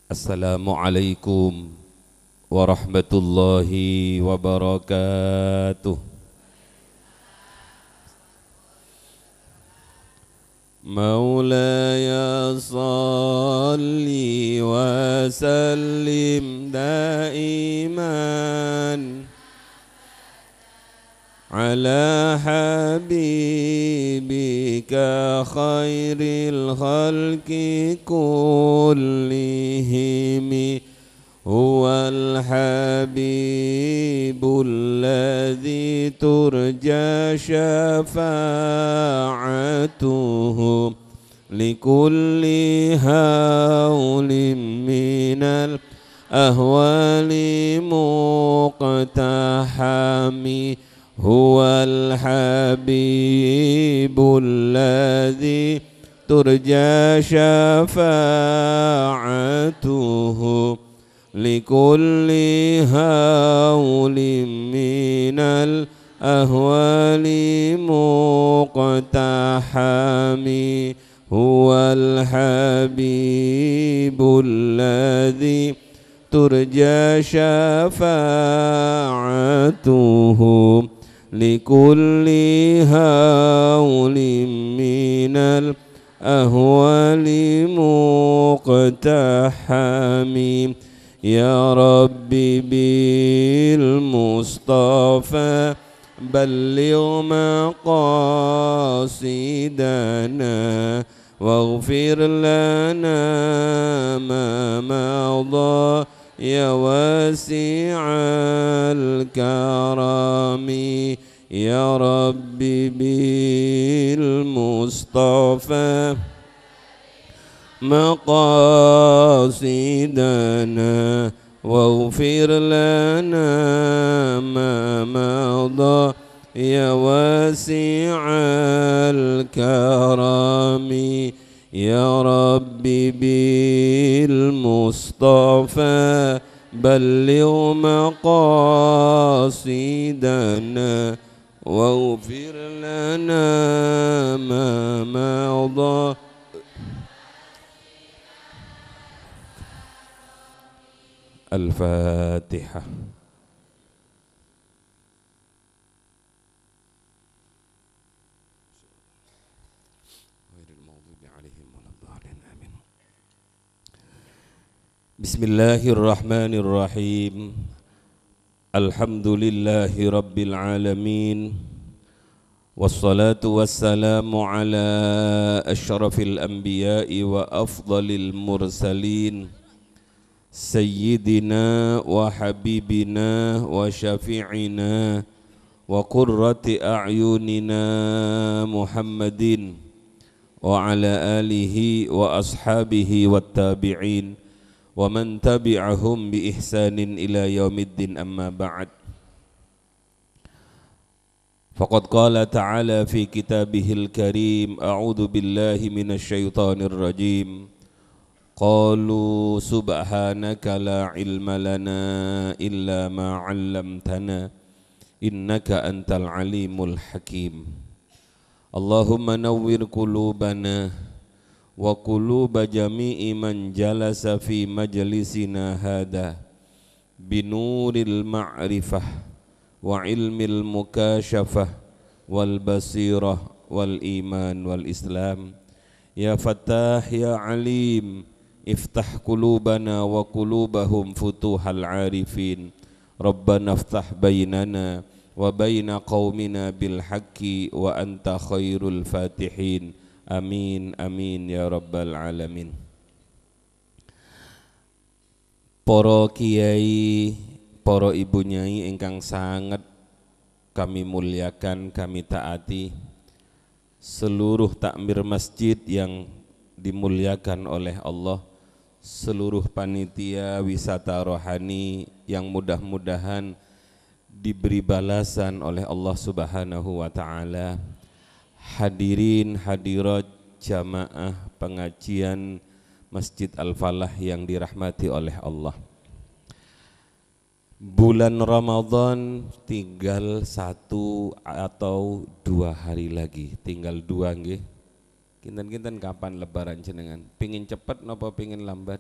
Assalamualaikum warahmatullahi wabarakatuh. Maulaya salli wa sallim daiman ala habibika khairil khalqi kullihim huwal habibul ladzi turja syafa'atuhu likulli hawlim minal ahwali muqtahami huwal habibul ladzi turja syafa'atuhu likulli hawlim minal ahwali muqtahami huwal habibul ladzi turja syafa'atuhu likulli hawlim minal ahwali muqtahami ya rabbi bil mustafa balligh maqasidana waghfir lana ma madha ya wasi'al karami ya rabbi bil mustafa maqasidana waghfir lana ma madha ya wasi'al karami ya rabbi bil mustafa balligh maqasidana waghfir lana ma madha. Al-Fatihah. Bismillahirrahmanirrahim. Alhamdulillahi rabbil alamin. Wassalatu wassalamu ala asyrafil anbiya'i wa afdalil mursalin Sayyidina wa habibina wa syafi'ina wa qurrati a'yunina Muhammadin wa ala alihi wa ashabihi wa tabi'in wa man tabi'ahum bi ihsanin ila yaumiddin amma ba'd. Faqad qala ta'ala fi kitabihil karim a'udzu billahi minasy syaithanir rajim. Qalu subhanaka la ilma lana illa ma 'allamtana innaka antal alimul hakim. Allahumma nawwir qulubana wa quluba jami'i man jalasa fi majlisina hada binuril ma'rifah wa ilmil mukashafah wal basirah wal iman wal islam. Ya Fattah ya Alim, iftah qulubana wa qulubahum futuhal arifin. Rabbana iftah bainana wa baina qaumina bil haqqi wa anta khairul fatihin. Amin amin ya rabbal alamin. Para kiai, para ibu nyai ingkang sangat kami muliakan, kami taati, seluruh takmir masjid yang dimuliakan oleh Allah, seluruh panitia wisata rohani yang mudah-mudahan diberi balasan oleh Allah Subhanahu wa taala. Hadirin hadirat jamaah pengajian Masjid Al-Falah yang dirahmati oleh Allah. Bulan Ramadan tinggal 1 atau 2 hari lagi, tinggal 2 nggih. Kinten-kinten kapan lebaran jenengan? Pingin cepet napa pingin lambat?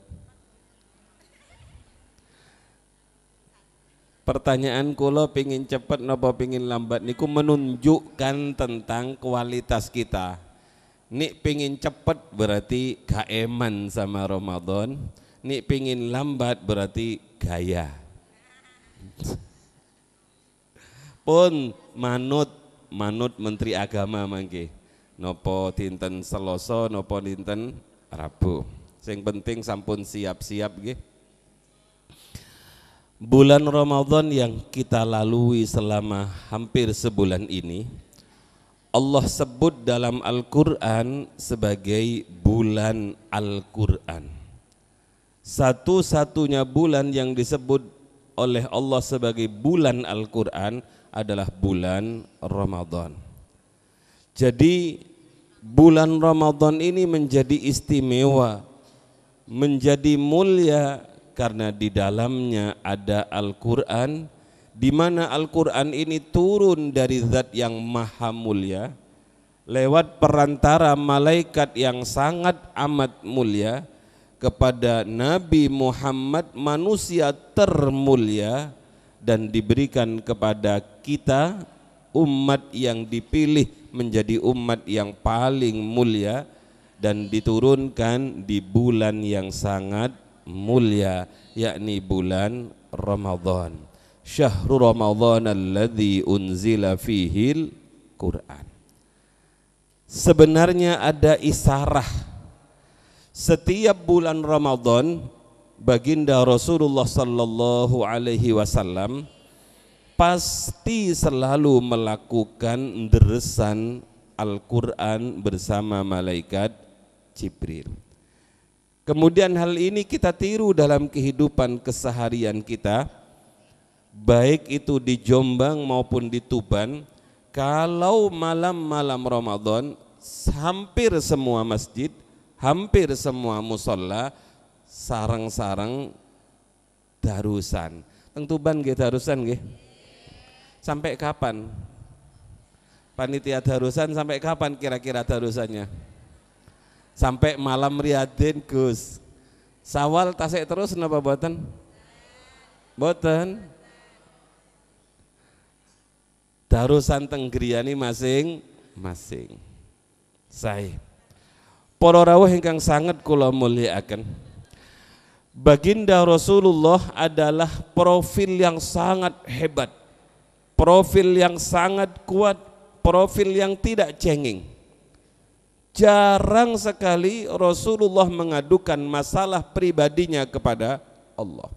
Pertanyaan kula pingin cepet napa pingin lambat niku menunjukkan tentang kualitas kita. Nik pingin cepet berarti gak eman sama Ramadan, nik pingin lambat berarti gaya. Pun manut Menteri Agama mangke. Nopo dinten Selasa, nopo dinten Rabu. Sing penting sampun siap-siap nggih. Bulan Ramadan yang kita lalui selama hampir sebulan ini, Allah sebut dalam Al-Quran sebagai bulan Al-Quran. Satu-satunya bulan yang disebut oleh Allah sebagai bulan Al-Quran adalah bulan Ramadan. Jadi bulan Ramadan ini menjadi istimewa, menjadi mulia karena di dalamnya ada Al-Quran, di mana Al-Quran ini turun dari zat yang maha mulia lewat perantara malaikat yang sangat amat mulia kepada Nabi Muhammad manusia termulia, dan diberikan kepada kita umat yang dipilih menjadi umat yang paling mulia, dan diturunkan di bulan yang sangat mulia, yakni bulan Ramadan. Syahrul Ramadan alladzi unzila fihil Quran. Sebenarnya ada isarah. Setiap bulan Ramadan baginda Rasulullah sallallahu alaihi wasallam pasti selalu melakukan deresan Al-Quran bersama malaikat Jibril. Kemudian hal ini kita tiru dalam kehidupan keseharian kita, baik itu di Jombang maupun di Tuban. Kalau malam-malam Ramadan, hampir semua masjid, hampir semua musola, sarang-sarang darusan. Teng Tuban nggih darusan nggih. Sampai kapan? Panitia darusan sampai kapan kira-kira darusannya? Sampai malam Riyadin Gus. Sawal tasik terus napa boten? Boten. Darusan teng griyane masing-masing. Sae. Para rawuh ingkang sanget kula mulyakaken. Baginda Rasulullah adalah profil yang sangat hebat, profil yang sangat kuat, profil yang tidak cengeng. Jarang sekali Rasulullah mengadukan masalah pribadinya kepada Allah.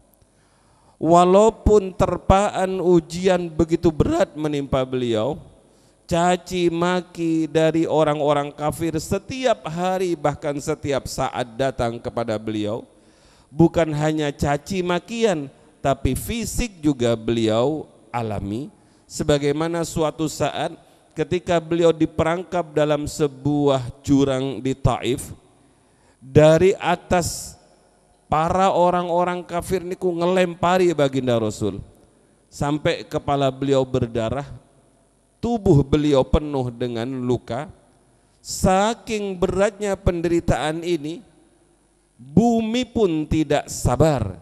Walaupun terpaan ujian begitu berat menimpa beliau, caci maki dari orang-orang kafir setiap hari bahkan setiap saat datang kepada beliau, bukan hanya caci makian tapi fisik juga beliau alami. Sebagaimana suatu saat ketika beliau diperangkap dalam sebuah jurang di Taif, dari atas para orang-orang kafir niku ngelempari baginda Rasul sampai kepala beliau berdarah, tubuh beliau penuh dengan luka. Saking beratnya penderitaan ini, bumi pun tidak sabar,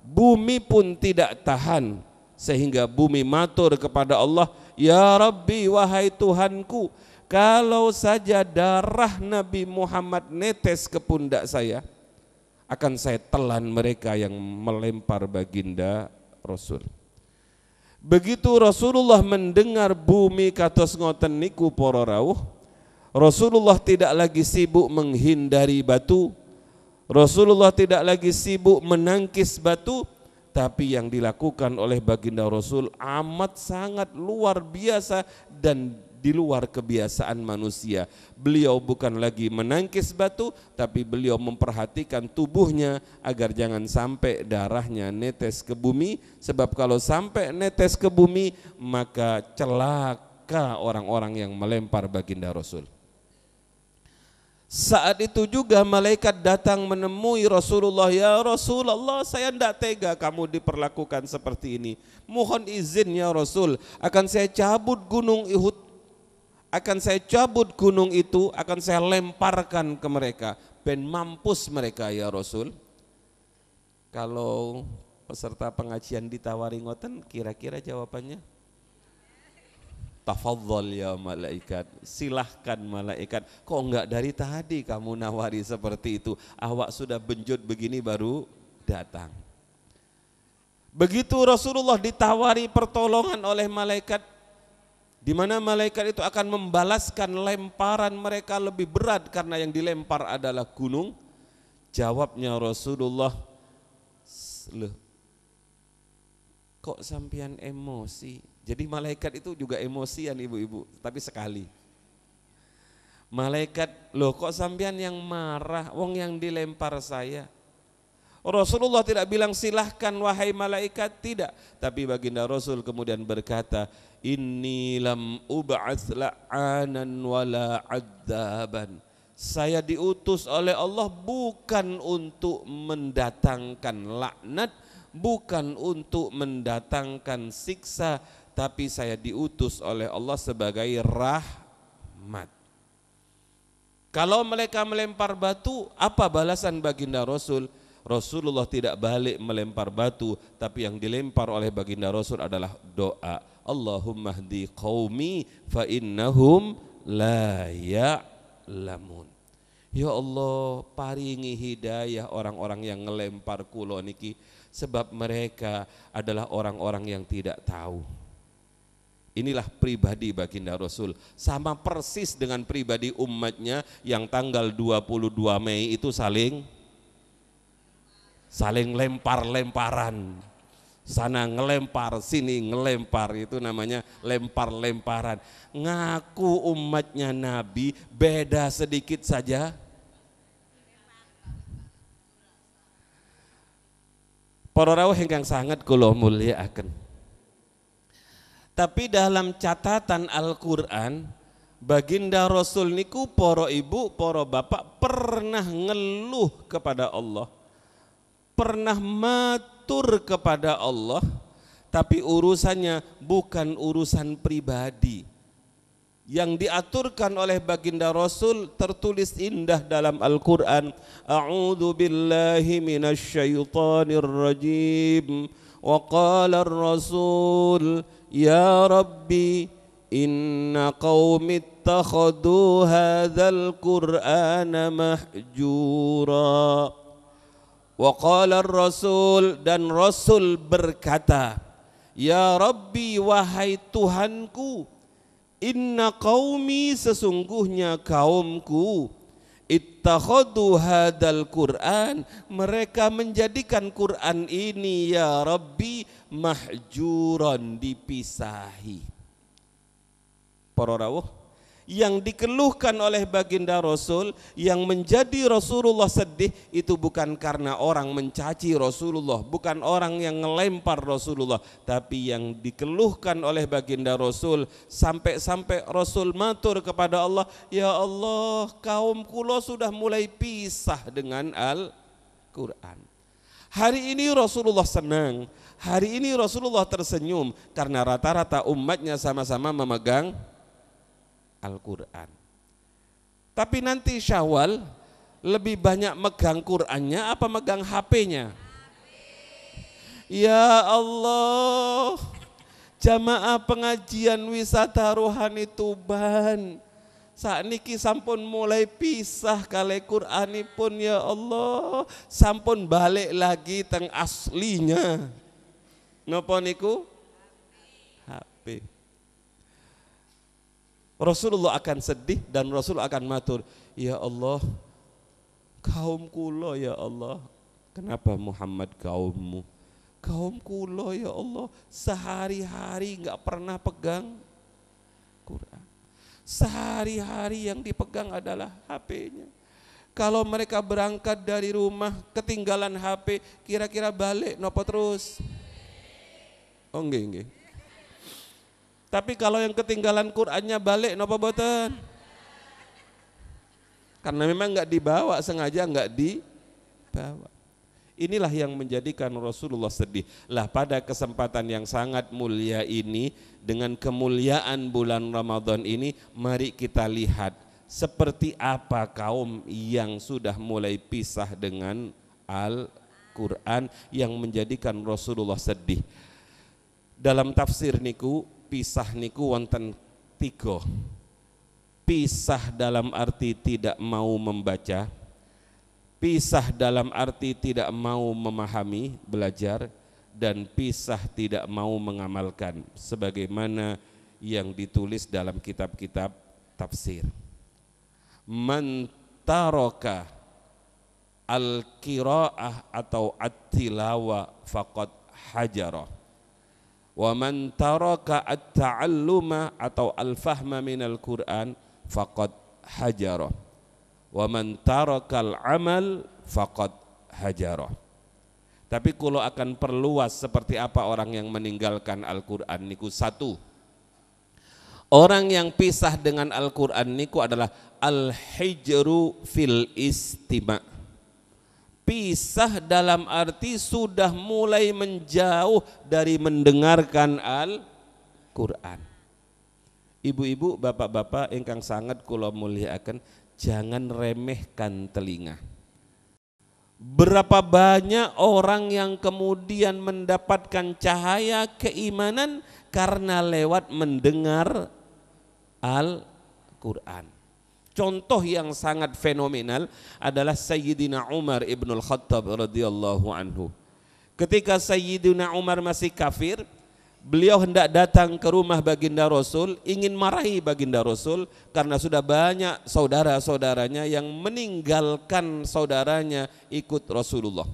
bumi pun tidak tahan, sehingga bumi matur kepada Allah, ya Rabbi, wahai Tuhanku, kalau saja darah Nabi Muhammad netes ke pundak saya, akan saya telan mereka yang melempar baginda Rasul. Begitu Rasulullah mendengar bumi kados ngoten niku para rawuh, Rasulullah tidak lagi sibuk menghindari batu, Rasulullah tidak lagi sibuk menangkis batu, tapi yang dilakukan oleh baginda Rasul amat sangat luar biasa dan di luar kebiasaan manusia. Beliau bukan lagi menangkis batu, tapi beliau memperhatikan tubuhnya agar jangan sampai darahnya netes ke bumi, sebab kalau sampai netes ke bumi maka celaka orang-orang yang melempar baginda Rasul. Saat itu juga malaikat datang menemui Rasulullah, ya Rasulullah, saya tidak tega kamu diperlakukan seperti ini. Mohon izin ya Rasul, akan saya cabut gunung Uhud, akan saya cabut gunung itu, akan saya lemparkan ke mereka, ben mampus mereka ya Rasul. Kalau peserta pengajian ditawari ngoten, kira-kira jawabannya? Tafadhol ya malaikat, silahkan malaikat. Kok enggak dari tadi kamu nawari seperti itu? Awak sudah benjut begini baru datang. Begitu Rasulullah ditawari pertolongan oleh malaikat, di mana malaikat itu akan membalaskan lemparan mereka lebih berat karena yang dilempar adalah gunung. Jawabnya Rasulullah, loh, kok sampean emosi? Jadi malaikat itu juga emosian ibu-ibu, tapi sekali. Malaikat, loh kok sampean yang marah, wong yang dilempar saya. Rasulullah tidak bilang silahkan wahai malaikat, tidak. Tapi baginda Rasul kemudian berkata, inni lam ub'ats la'anan wala 'adzaban. Saya diutus oleh Allah bukan untuk mendatangkan laknat, bukan untuk mendatangkan siksa, tapi saya diutus oleh Allah sebagai rahmat. Kalau mereka melempar batu, apa balasan baginda Rasul? Rasulullah tidak balik melempar batu, tapi yang dilempar oleh baginda Rasul adalah doa. Allahumma hdi qaumi fa innahum la ya'lamun. Ya Allah, paringi hidayah orang-orang yang ngelempar kulo niki, sebab mereka adalah orang-orang yang tidak tahu. Inilah pribadi baginda Rasul, sama persis dengan pribadi umatnya yang tanggal 22 Mei itu saling lempar-lemparan. Sana ngelempar, sini ngelempar, itu namanya lempar-lemparan. Ngaku umatnya Nabi, beda sedikit saja. Para rawuh ingkang sanget kula mulyakaken. Tapi dalam catatan Al-Quran, baginda Rasul niku para ibu, para bapak pernah ngeluh kepada Allah, pernah matur kepada Allah, tapi urusannya bukan urusan pribadi. Yang diaturkan oleh baginda Rasul tertulis indah dalam Al-Quran. A'udzu billahi minasyaitonir rajim. Wa qala ar-rasul ya Rabbi inna qaumi ittakhadhu hadzal qur'ana mahjura. Wa qala ar-rasul, dan Rasul berkata, ya Rabbi, wahai Tuhanku, inna qaumi, sesungguhnya kaumku, ittakhadhu hadzal Qur'an, mereka menjadikan Quran ini ya Rabbi mahjuran, dipisahi. Para rawuh, yang dikeluhkan oleh baginda Rasul, yang menjadi Rasulullah sedih itu bukan karena orang mencaci Rasulullah, bukan orang yang ngelempar Rasulullah, tapi yang dikeluhkan oleh baginda Rasul sampai-sampai Rasul matur kepada Allah, ya Allah, kaum kula sudah mulai pisah dengan Al-Quran. Hari ini Rasulullah senang, hari ini Rasulullah tersenyum karena rata-rata umatnya sama-sama memegang Al-Quran. Tapi nanti Syawal lebih banyak megang Qurannya apa megang HP-nya? Ya Allah, jamaah pengajian wisata rohani Tuban sakniki sampun mulai pisah kali Qur'anipun, ya Allah, sampun balik lagi teng aslinya. Napa niku? HP. Rasulullah akan sedih dan Rasul akan matur, ya Allah, kaum kula ya Allah. Kenapa Muhammad kaummu? Kaum kula ya Allah, sehari-hari enggak pernah pegang Quran. Sehari-hari yang dipegang adalah HP-nya. Kalau mereka berangkat dari rumah ketinggalan HP, kira-kira balik nopo terus? Oh nggih. Tapi kalau yang ketinggalan Qur'annya balik nopo boten? Karena memang enggak dibawa, sengaja enggak dibawa. Inilah yang menjadikan Rasulullah sedih. Lah pada kesempatan yang sangat mulia ini, dengan kemuliaan bulan Ramadan ini, mari kita lihat seperti apa kaum yang sudah mulai pisah dengan Al-Quran yang menjadikan Rasulullah sedih. Dalam tafsir niku, pisah niku wonten 3. Pisah dalam arti tidak mau membaca, pisah dalam arti tidak mau memahami, belajar, dan pisah tidak mau mengamalkan sebagaimana yang ditulis dalam kitab-kitab tafsir. Man taraka al-qiraah atau at-tilawa faqad hajara. Wa man taraka at-ta'alluma atau al-fahma minal Qur'an faqad hajara. Wa man tarakal amal faqad hajara. Tapi kalau akan perluas seperti apa orang yang meninggalkan Al-Qur'an niku, 1. Orang yang pisah dengan Al-Qur'an niku adalah al-hijru fil istima'. Pisah dalam arti sudah mulai menjauh dari mendengarkan Al-Qur'an. Ibu-ibu, bapak-bapak ingkang sangat kula mulyakaken, jangan remehkan telinga. Berapa banyak orang yang kemudian mendapatkan cahaya keimanan karena lewat mendengar Al-Quran. Contoh yang sangat fenomenal adalah Sayyidina Umar ibnul Khattab radhiyallahu anhu. Ketika Sayyidina Umar masih kafir, beliau hendak datang ke rumah baginda Rasul, ingin marahi baginda Rasul karena sudah banyak saudara-saudaranya yang meninggalkan saudaranya ikut Rasulullah.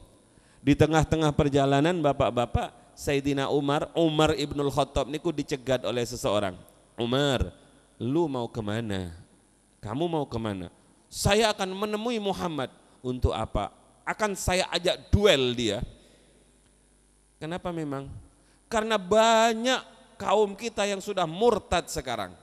Di tengah-tengah perjalanan bapak-bapak, Sayyidina Umar ibnul Khattab niku dicegat oleh seseorang. Umar, lu mau kemana? Kamu mau kemana? Saya akan menemui Muhammad. Untuk apa? Akan saya ajak duel dia. Kenapa memang? Karena banyak kaum kita yang sudah murtad sekarang.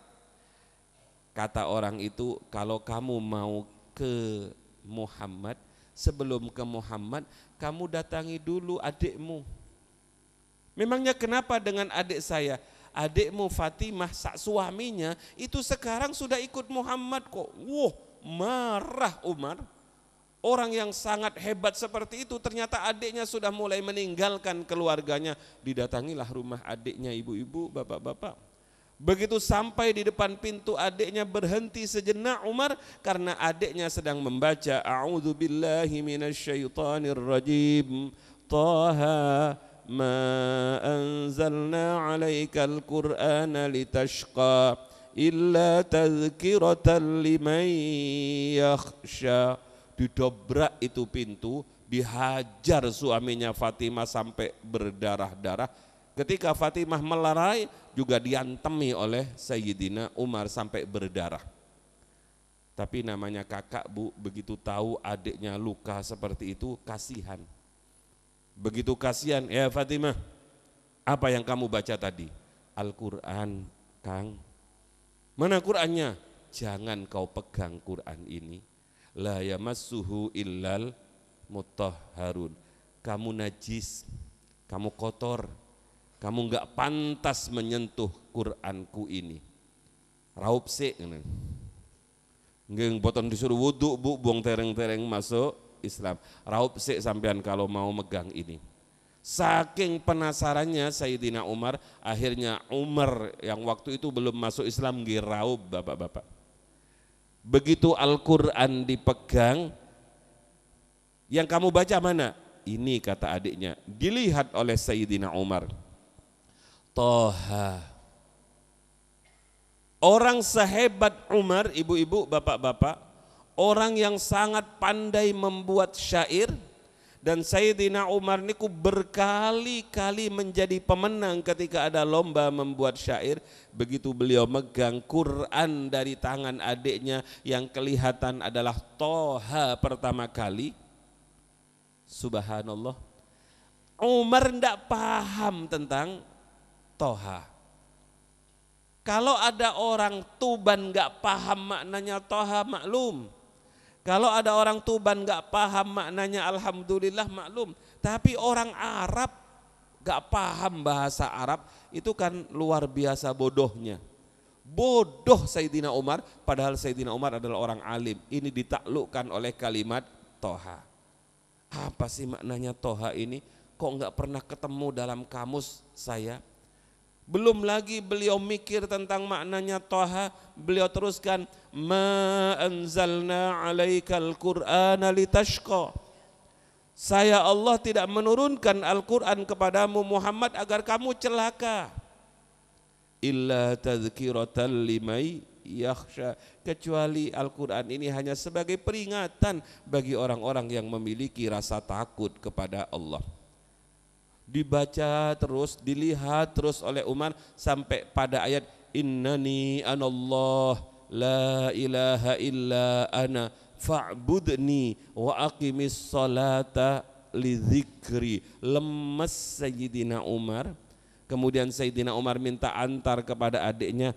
Kata orang itu, kalau kamu mau ke Muhammad, sebelum ke Muhammad, kamu datangi dulu adikmu. Memangnya kenapa dengan adik saya? Adikmu Fatimah, sak suaminya, itu sekarang sudah ikut Muhammad kok. Wah, marah Umar. Orang yang sangat hebat seperti itu ternyata adiknya sudah mulai meninggalkan keluarganya. Didatangilah rumah adiknya, ibu-ibu, bapak-bapak. Begitu sampai di depan pintu, adiknya berhenti sejenak Umar karena adiknya sedang membaca A'udzubillahi minasyaitonirrajim. Taha ma anzalna 'alaikal qur'ana litashqa illa tadhkiratan liman yakhsha. Didobrak itu pintu, dihajar suaminya Fatimah sampai berdarah-darah. Ketika Fatimah melerai juga diantemi oleh Sayyidina Umar sampai berdarah. Tapi namanya kakak, Bu, begitu tahu adiknya luka seperti itu, kasihan. Begitu kasihan, ya Fatimah, apa yang kamu baca tadi? Al-Quran, Kang. Mana Qurannya? Jangan kau pegang Quran ini. La yamassuhu illal mutahharun. Kamu najis, kamu kotor, kamu enggak pantas menyentuh Quranku ini. Raup sik ngene. Nggih boten disuruh wudu, Bu, buang tereng-tereng masuk Islam. Raup sik sampean kalau mau megang ini. Saking penasarannya Sayyidina Umar, akhirnya Umar yang waktu itu belum masuk Islam nggih raup, bapak-bapak. Begitu Al-Quran dipegang, yang kamu baca mana? Ini kata adiknya, dilihat oleh Sayyidina Umar. Toha. Orang sehebat Umar, ibu-ibu, bapak-bapak, orang yang sangat pandai membuat syair, dan Sayyidina Umar niku berkali-kali menjadi pemenang ketika ada lomba membuat syair. Begitu beliau megang Quran dari tangan adiknya yang kelihatan adalah Toha pertama kali, subhanallah, Umar tidak paham tentang Toha. Kalau ada orang Tuban nggak paham maknanya Toha, maklum. Kalau ada orang Tuban nggak paham maknanya alhamdulillah, maklum. Tapi orang Arab nggak paham bahasa Arab, itu kan luar biasa bodohnya. Bodoh Sayyidina Umar, padahal Sayyidina Umar adalah orang alim. Ini ditaklukkan oleh kalimat Toha. Apa sih maknanya Toha ini? Kok nggak pernah ketemu dalam kamus saya? Belum lagi beliau mikir tentang maknanya Toha, beliau teruskan, ma anzalna alaikal qur'ana litashqa. Saya Allah tidak menurunkan Al-Quran kepadamu Muhammad agar kamu celaka. Illa tadhkiratan limay yakhsha. Kecuali Al-Quran ini hanya sebagai peringatan bagi orang-orang yang memiliki rasa takut kepada Allah. Dibaca terus, dilihat terus oleh Umar sampai pada ayat innani anallah la ilaha illa ana fa'budni wa aqimis salata li dzikri. Lemes Sayyidina Umar. Kemudian Sayyidina Umar minta antar kepada adiknya,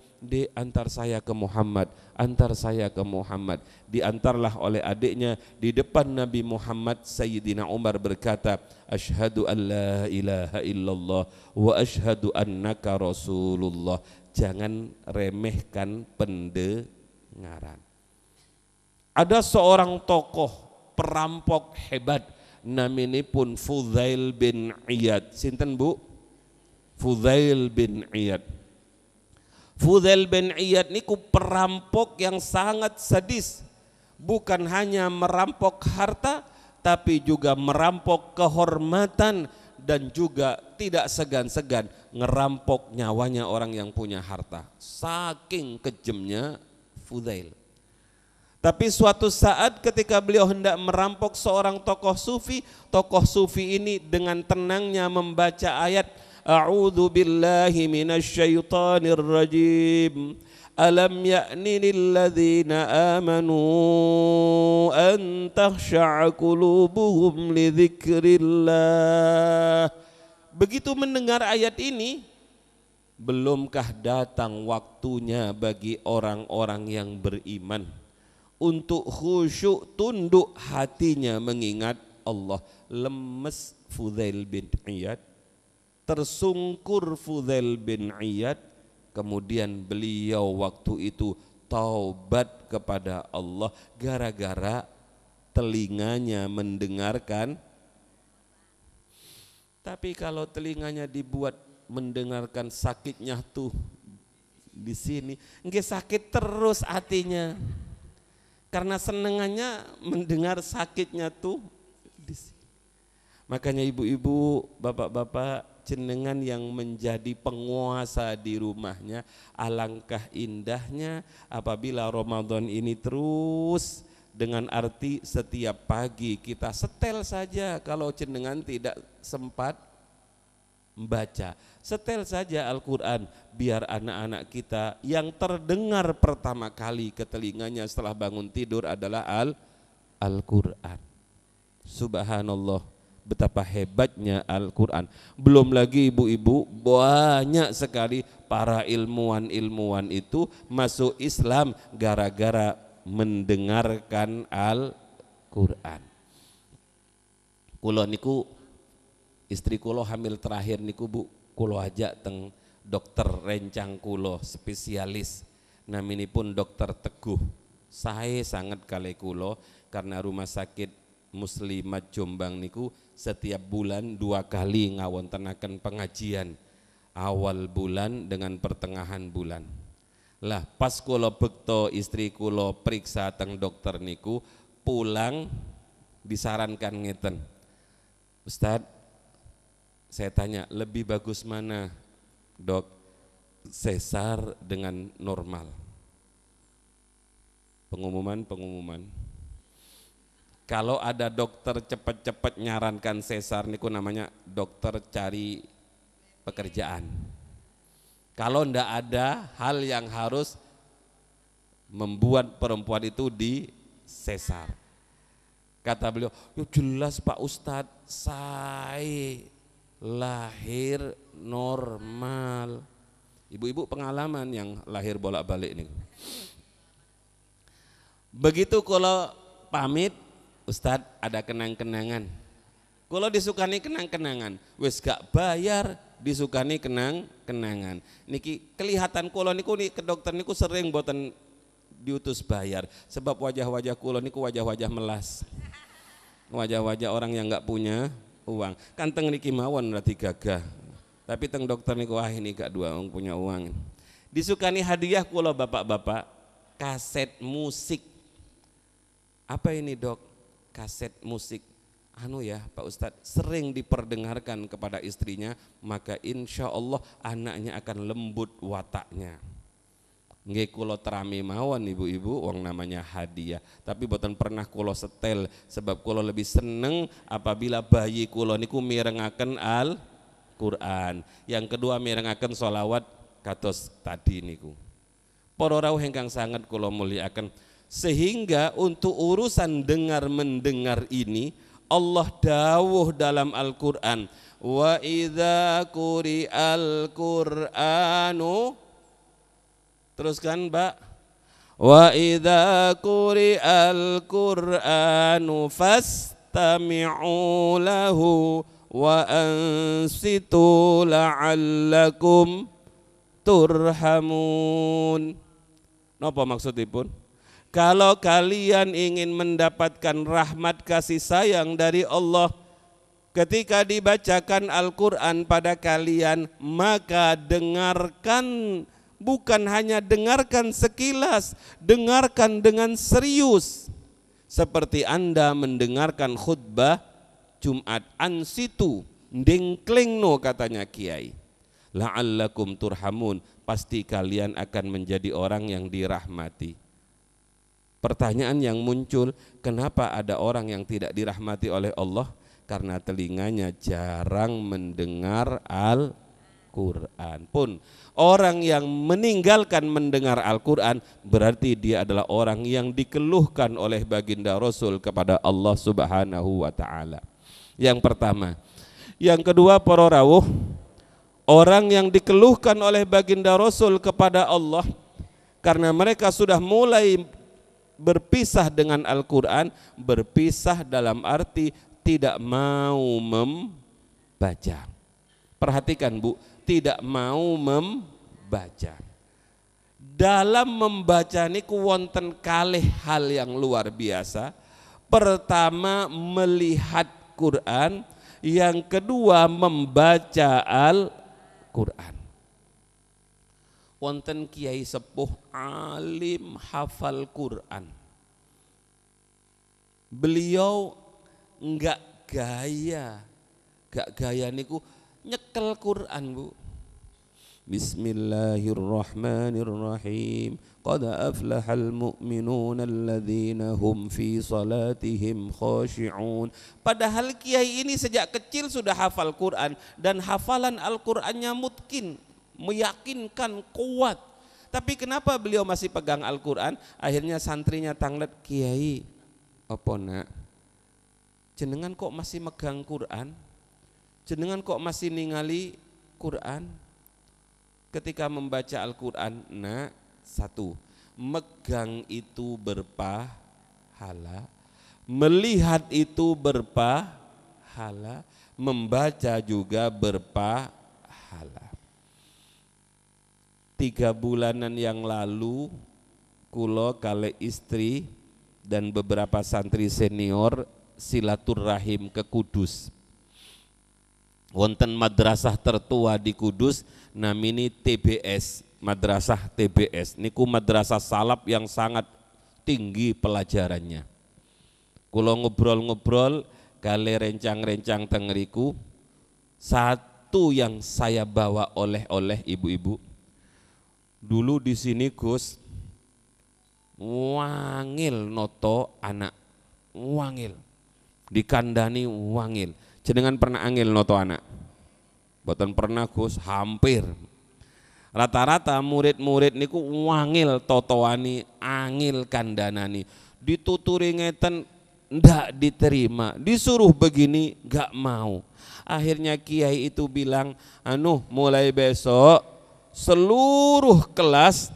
antar saya ke Muhammad, antar saya ke Muhammad. Diantarlah oleh adiknya. Di depan Nabi Muhammad, Sayyidina Umar berkata, asyhadu an la ilaha illallah wa asyhadu annaka rasulullah. Jangan remehkan pendengaran. Ada seorang tokoh perampok hebat, namanya pun Fudail bin Iyad. Sinten Bu? Fudail bin Iyad. Fudail bin Iyad niku perampok yang sangat sadis. Bukan hanya merampok harta, tapi juga merampok kehormatan, dan juga tidak segan-segan ngerampok nyawanya orang yang punya harta. Saking kejamnya Fudail. Tapi suatu saat ketika beliau hendak merampok seorang tokoh sufi ini dengan tenangnya membaca ayat A'udzu billahi minasyaitonir rajim. Alam ya'ni lilladzina amanu an takhsha'a qulubuhum li dzikrillah. Begitu mendengar ayat ini, belumkah datang waktunya bagi orang-orang yang beriman untuk khusyuk, tunduk hatinya mengingat Allah. Lemes Fudail bin Iyad, tersungkur Fudail bin Iyad, kemudian beliau waktu itu taubat kepada Allah gara-gara telinganya mendengarkan. Tapi kalau telinganya dibuat mendengarkan sakitnya tuh di sini, nggih sakit terus hatinya. Karena senengannya mendengar sakitnya tuh di sini. Makanya ibu-ibu, bapak-bapak, jenengan yang menjadi penguasa di rumahnya, alangkah indahnya apabila Ramadan ini terus dengan arti setiap pagi kita setel saja. Kalau jenengan tidak sempat membaca, setel saja Al-Quran, biar anak-anak kita yang terdengar pertama kali ke telinganya setelah bangun tidur adalah Al-Quran. Subhanallah, betapa hebatnya Al-Quran. Belum lagi ibu-ibu, banyak sekali para ilmuwan itu masuk Islam gara-gara mendengarkan Al-Quran. Kulo niku, istri kulo hamil terakhir niku Bu, kulo ajak teng dokter rencang kulo spesialis, naminipun dokter Teguh. Saya sangat kali kulo karena rumah sakit Muslimat Jombang niku setiap bulan 2 kali ngawontenaken pengajian, awal bulan dengan pertengahan bulan. Lah pas kulo bekto istri kulo periksa teng dokter niku, pulang disarankan ngeten, Ustadz, saya tanya lebih bagus mana Dok, sesar dengan normal. Pengumuman. Kalau ada dokter cepat-cepat nyarankan sesar niku namanya dokter cari pekerjaan. Kalau ndak ada hal yang harus membuat perempuan itu di sesar. Kata beliau, "Yo jelas Pak Ustadz, saya lahir normal." Ibu-ibu pengalaman yang lahir bolak-balik nih. Begitu kalau pamit, Ustadz ada kenang-kenangan. Kalau disukani kenang-kenangan, wis gak bayar disukani kenang-kenangan. Niki kelihatan kalau niku ke dokter niku sering boten diutus bayar, sebab wajah-wajah kula niku wajah-wajah melas, wajah-wajah orang yang nggak punya uang. Kan teng niki mawon berarti gagah, tapi teng dokter niku wah ini gak dua orang punya uang. Disukani hadiah kula bapak-bapak kaset musik. Apa ini dok? Kaset musik. Anu ya Pak Ustadz, sering diperdengarkan kepada istrinya, maka insya Allah anaknya akan lembut wataknya. Nggih kula terami mawon ibu-ibu, wong namanya hadiah. Tapi boten pernah kula setel, sebab kula lebih seneng apabila bayi kula niku mirengaken Al-Qur'an. Yang kedua mirengaken sholawat kados tadi niku. Para rawuh ingkang sanget kula mulyakaken, sehingga untuk urusan dengar mendengar ini Allah dawuh dalam Al-Qur'an, wa idza quri'al Qur'anu, teruskan Mbak, wa idza quri'al Qur'anu fastami'u lahu wa ansitu la'allakum turhamun. Napa maksudipun? Kalau kalian ingin mendapatkan rahmat kasih sayang dari Allah, ketika dibacakan Al-Quran pada kalian, maka dengarkan, bukan hanya dengarkan sekilas, dengarkan dengan serius. Seperti Anda mendengarkan khutbah Jumat, ansitu, dengklingno katanya Kiai. La'allakum turhamun, pasti kalian akan menjadi orang yang dirahmati. Pertanyaan yang muncul, kenapa ada orang yang tidak dirahmati oleh Allah? Karena telinganya jarang mendengar Al-Quran. Pun orang yang meninggalkan mendengar Al-Quran berarti dia adalah orang yang dikeluhkan oleh baginda Rasul kepada Allah Subhanahu wa ta'ala. Yang pertama. Yang kedua, para rawuh, orang yang dikeluhkan oleh baginda Rasul kepada Allah karena mereka sudah mulai berpisah dengan Al-Quran, berpisah dalam arti tidak mau membaca. Perhatikan Bu, tidak mau membaca. Dalam membaca niku wonten kalih hal yang luar biasa. Pertama melihat Quran, yang kedua membaca Al-Quran. Wonten kiai sepuh alim hafal Quran. Beliau enggak gaya niku nyekel Quran Bu. Bismillahirrahmanirrahim. Qad aflahal mu'minuna alladzina hum fi salatihim khashi'un. Padahal kiai ini sejak kecil sudah hafal Quran dan hafalan Al-Qur'annya mutkin, meyakinkan, kuat. Tapi kenapa beliau masih pegang Al-Quran? Akhirnya santrinya tanglet, Kiai, apa nak? Jenengan kok masih megang Quran? Jenengan kok masih ningali Quran? Ketika membaca Al-Quran, nak, satu, megang itu berpahala, melihat itu berpahala, membaca juga berpahala. 3 bulanan yang lalu kulo kale istri dan beberapa santri senior silaturahim ke Kudus. Wonten madrasah tertua di Kudus namini TBS, madrasah TBS. Niku madrasah salaf yang sangat tinggi pelajarannya. Kulo ngobrol-ngobrol kale rencang-rencang tengeriku. Satu yang saya bawa oleh-oleh ibu-ibu, Dulu di sini Gus, wangil noto anak, wangil, dikandani wangil. Jenengan pernah angil noto anak? Boten pernah Gus, hampir. Rata-rata murid-murid niku wangil totoani, angil kandanani. Dituturi ngeten ndak diterima, disuruh begini nggak mau. Akhirnya kiai itu bilang, mulai besok seluruh kelas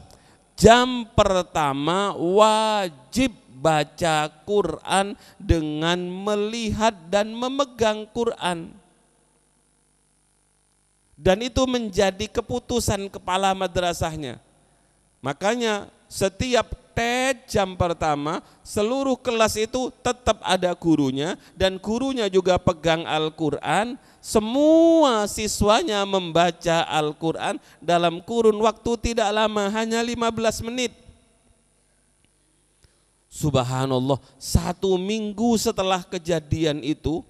jam pertama wajib baca Quran dengan melihat dan memegang Quran. Dan itu menjadi keputusan kepala madrasahnya. Makanya setiap jam pertama seluruh kelas itu tetap ada gurunya, dan gurunya juga pegang Al-Quran. Semua siswanya membaca Al-Quran dalam kurun waktu tidak lama, hanya 15 menit. Subhanallah, 1 minggu setelah kejadian itu,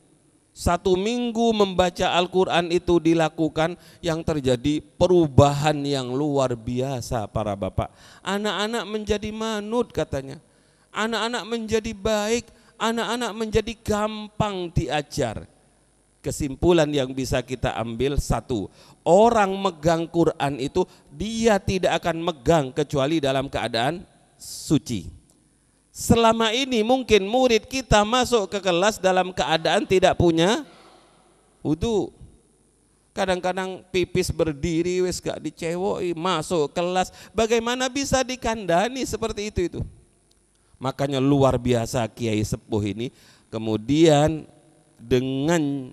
1 minggu membaca Al-Quran itu dilakukan, yang terjadi perubahan yang luar biasa para bapak. Anak-anak menjadi manut katanya, anak-anak menjadi baik, anak-anak menjadi gampang diajar. Kesimpulan yang bisa kita ambil, 1, orang megang Quran itu dia tidak akan megang kecuali dalam keadaan suci. Selama ini mungkin murid kita masuk ke kelas dalam keadaan tidak punya wudu. Kadang-kadang pipis berdiri wis gak dicewoi, masuk kelas. Bagaimana bisa dikandani seperti itu? Makanya luar biasa Kiai Sepuh ini kemudian dengan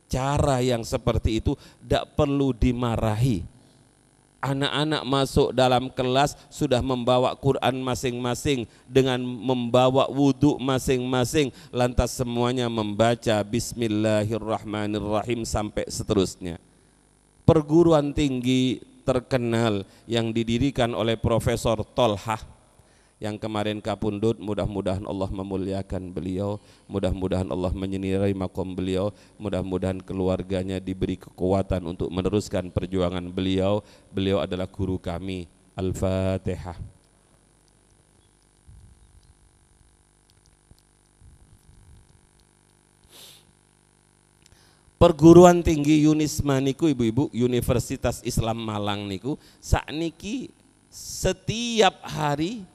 cara yang seperti itu tidak perlu dimarahi. Anak-anak masuk dalam kelas sudah membawa Quran masing-masing dengan membawa wudhu masing-masing, lantas semuanya membaca Bismillahirrahmanirrahim sampai seterusnya. Perguruan tinggi terkenal yang didirikan oleh Profesor Tolhah yang kemarin kapundut, mudah-mudahan Allah memuliakan beliau, mudah-mudahan Allah menyinirai makom beliau, mudah-mudahan keluarganya diberi kekuatan untuk meneruskan perjuangan beliau. Beliau adalah guru kami. Al-Fatihah. Perguruan tinggi Yunisma niku ibu-ibu, Universitas Islam Malang niku sakniki setiap hari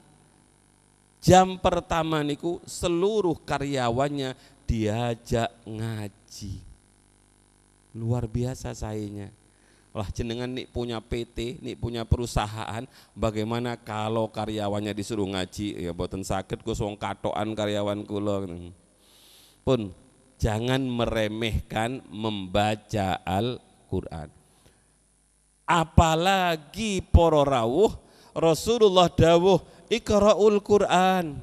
jam pertama niku seluruh karyawannya diajak ngaji. Luar biasa sayanya. Lah jenengan nih punya PT, nih punya perusahaan, bagaimana kalau karyawannya disuruh ngaji? Ya boten sakit ku wong katokan karyawan kula. Pun jangan meremehkan membaca Al-Qur'an. Apalagi para rawuh, Rasulullah dawuh Iqra'ul Qur'an,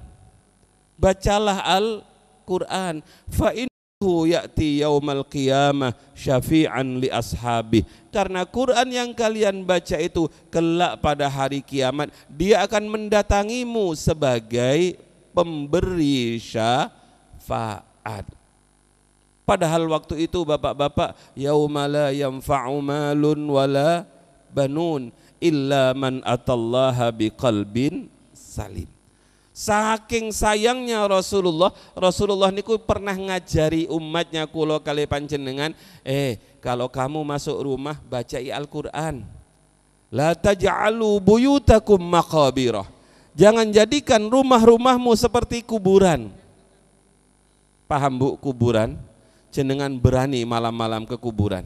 bacalah Al-Qur'an, fa innahu ya'ti yaumal qiyamah syafi'an li ashabi. Karena Quran yang kalian baca itu kelak pada hari kiamat dia akan mendatangimu sebagai pemberi syafaat. Padahal waktu itu bapak-bapak, yauma la yanfa'u malun wala banun illa man atallaha biqalbin salim. Saking sayangnya Rasulullah niku pernah ngajari umatnya, kula kali panjenengan, kalau kamu masuk rumah bacai Al-Qur'an. La taj'alu buyutakum maqabirah. Jangan jadikan rumah-rumahmu seperti kuburan. Paham Bu kuburan? Jenengan berani malam-malam ke kuburan.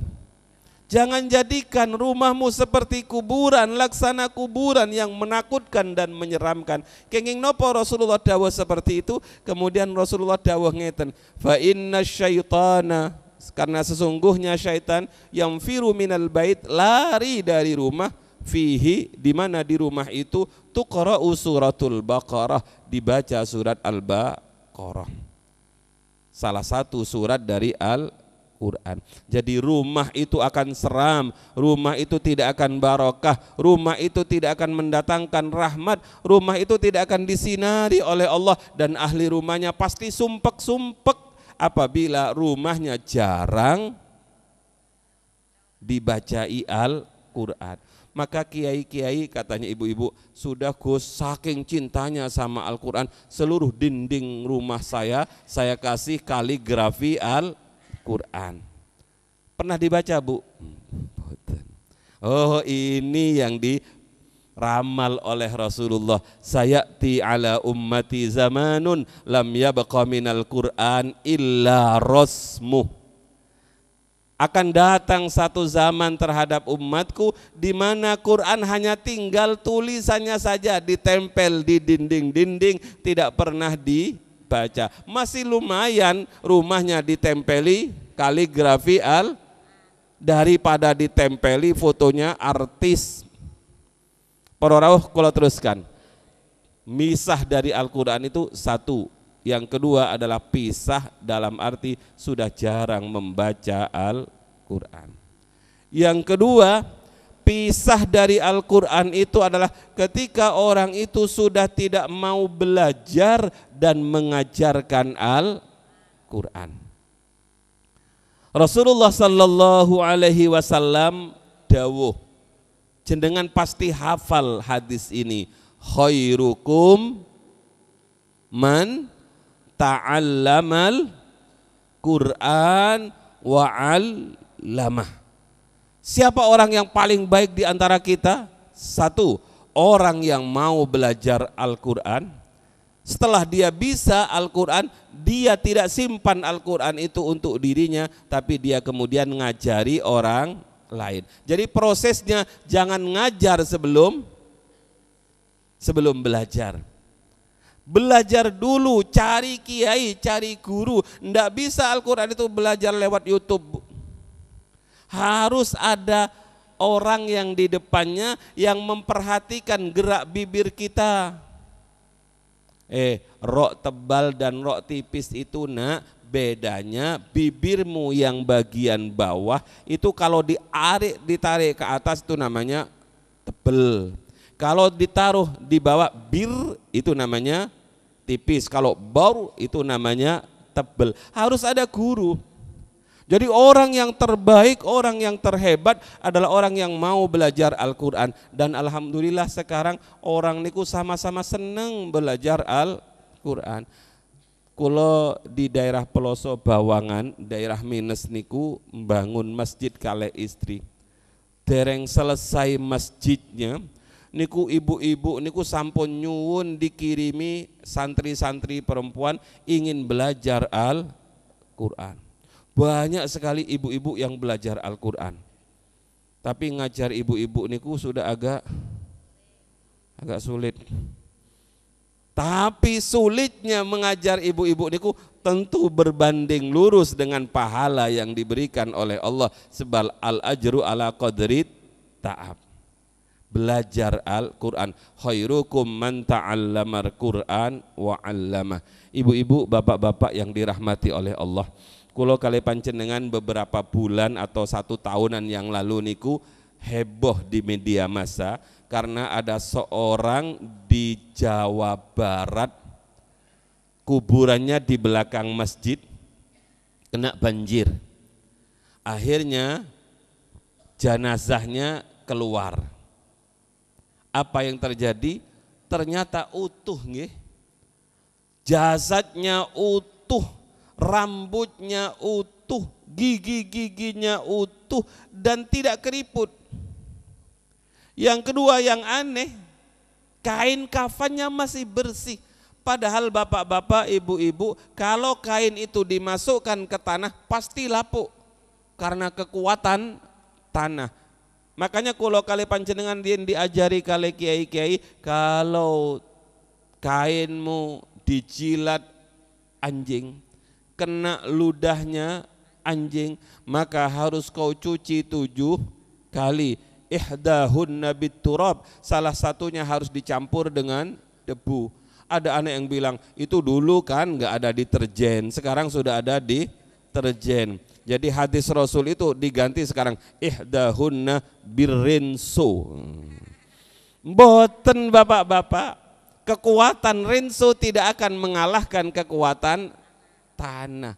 Jangan jadikan rumahmu seperti kuburan, laksana kuburan yang menakutkan dan menyeramkan. Kenging nopo Rasulullah dawuh seperti itu, kemudian Rasulullah dawuh ngeten, fa inna syaitana, karena sesungguhnya syaitan yang firu minal bait, lari dari rumah, fihi, di mana di rumah itu tuqra'u suratul Baqarah, dibaca surat Al-Baqarah. Salah satu surat dari Al-Quran. Jadi rumah itu akan seram, rumah itu tidak akan barokah, rumah itu tidak akan mendatangkan rahmat, rumah itu tidak akan disinari oleh Allah, dan ahli rumahnya pasti sumpek-sumpek apabila rumahnya jarang dibacai Al-Quran. Maka kiai-kiai katanya ibu-ibu, sudah Gus saking cintanya sama Al-Quran, seluruh dinding rumah saya kasih kaligrafi Al-Quran. Pernah dibaca Bu? Oh ini yang diramal oleh Rasulullah. Sayati ala ummati zamanun lam yabqa minal Quran illa rasmuh. Akan datang satu zaman terhadap umatku di mana Quran hanya tinggal tulisannya saja ditempel di dinding-dinding, tidak pernah dibaca. Masih lumayan rumahnya ditempeli kaligrafi daripada ditempeli fotonya artis. Para rawuh kalau teruskan. Misah dari Al-Quran itu satu. Yang kedua adalah pisah dalam arti sudah jarang membaca Al-Quran. Yang kedua, pisah dari Al-Quran itu adalah ketika orang itu sudah tidak mau belajar dan mengajarkan Al-Quran. Rasulullah sallallahu alaihi wasallam dawuh, jenengan pasti hafal hadis ini, khairukum man ta'allamal Quran wa 'allamah. Siapa orang yang paling baik di antara kita? Satu, orang yang mau belajar Al-Quran. Setelah dia bisa Al-Quran, dia tidak simpan Al-Quran itu untuk dirinya, tapi dia kemudian ngajari orang lain. Jadi prosesnya jangan ngajar sebelum belajar. Belajar dulu, cari kiai, cari guru. Nggak bisa Al-Quran itu belajar lewat YouTube. Harus ada orang yang di depannya yang memperhatikan gerak bibir kita. Rok tebal dan rok tipis itu nak, bedanya bibirmu yang bagian bawah itu kalau ditarik ke atas itu namanya tebel. Kalau ditaruh di bawah bir itu namanya tipis, kalau baru itu namanya tebel. Harus ada guru. Jadi orang yang terbaik, orang yang terhebat adalah orang yang mau belajar Al-Quran. Dan alhamdulillah sekarang orang niku sama-sama seneng belajar Al-Quran. Kulo di daerah Peloso Bawangan, daerah Minus niku membangun masjid kali istri. Dereng selesai masjidnya, niku ibu-ibu niku sampun nyuwun dikirimi santri-santri perempuan ingin belajar Al-Quran. Banyak sekali ibu-ibu yang belajar Al-Quran. Tapi ngajar ibu-ibu niku sudah agak sulit. Tapi sulitnya mengajar ibu-ibu niku tentu berbanding lurus dengan pahala yang diberikan oleh Allah. Sebab al-ajru ala qadri ta'ab. Belajar Al-Quran. Khairukum man ta'allamar Quran wa 'allamah. Ibu-ibu, bapak-bapak yang dirahmati oleh Allah. Kulo kali panjenengan beberapa bulan atau 1 tahunan yang lalu niku heboh di media massa karena ada seorang di Jawa Barat kuburannya di belakang masjid kena banjir. Akhirnya jenazahnya keluar. Apa yang terjadi? Ternyata utuh nggih. Jasadnya utuh, rambutnya utuh, gigi-giginya utuh dan tidak keriput. Yang kedua yang aneh, kain kafannya masih bersih. Padahal bapak-bapak, ibu-ibu, kalau kain itu dimasukkan ke tanah pasti lapuk karena kekuatan tanah. Makanya kalau kali panjenengan diajari kali kiai-kiai, kalau kainmu dijilat anjing, kena ludahnya anjing, maka harus kau cuci 7 kali. Ihdahunna biturab, salah satunya harus dicampur dengan debu. Ada anak yang bilang itu dulu kan nggak ada deterjen, sekarang sudah ada deterjen. Jadi hadis Rasul itu diganti sekarang ihdahunna birrinsu. Mboten bapak-bapak, kekuatan rinso tidak akan mengalahkan kekuatan tanah.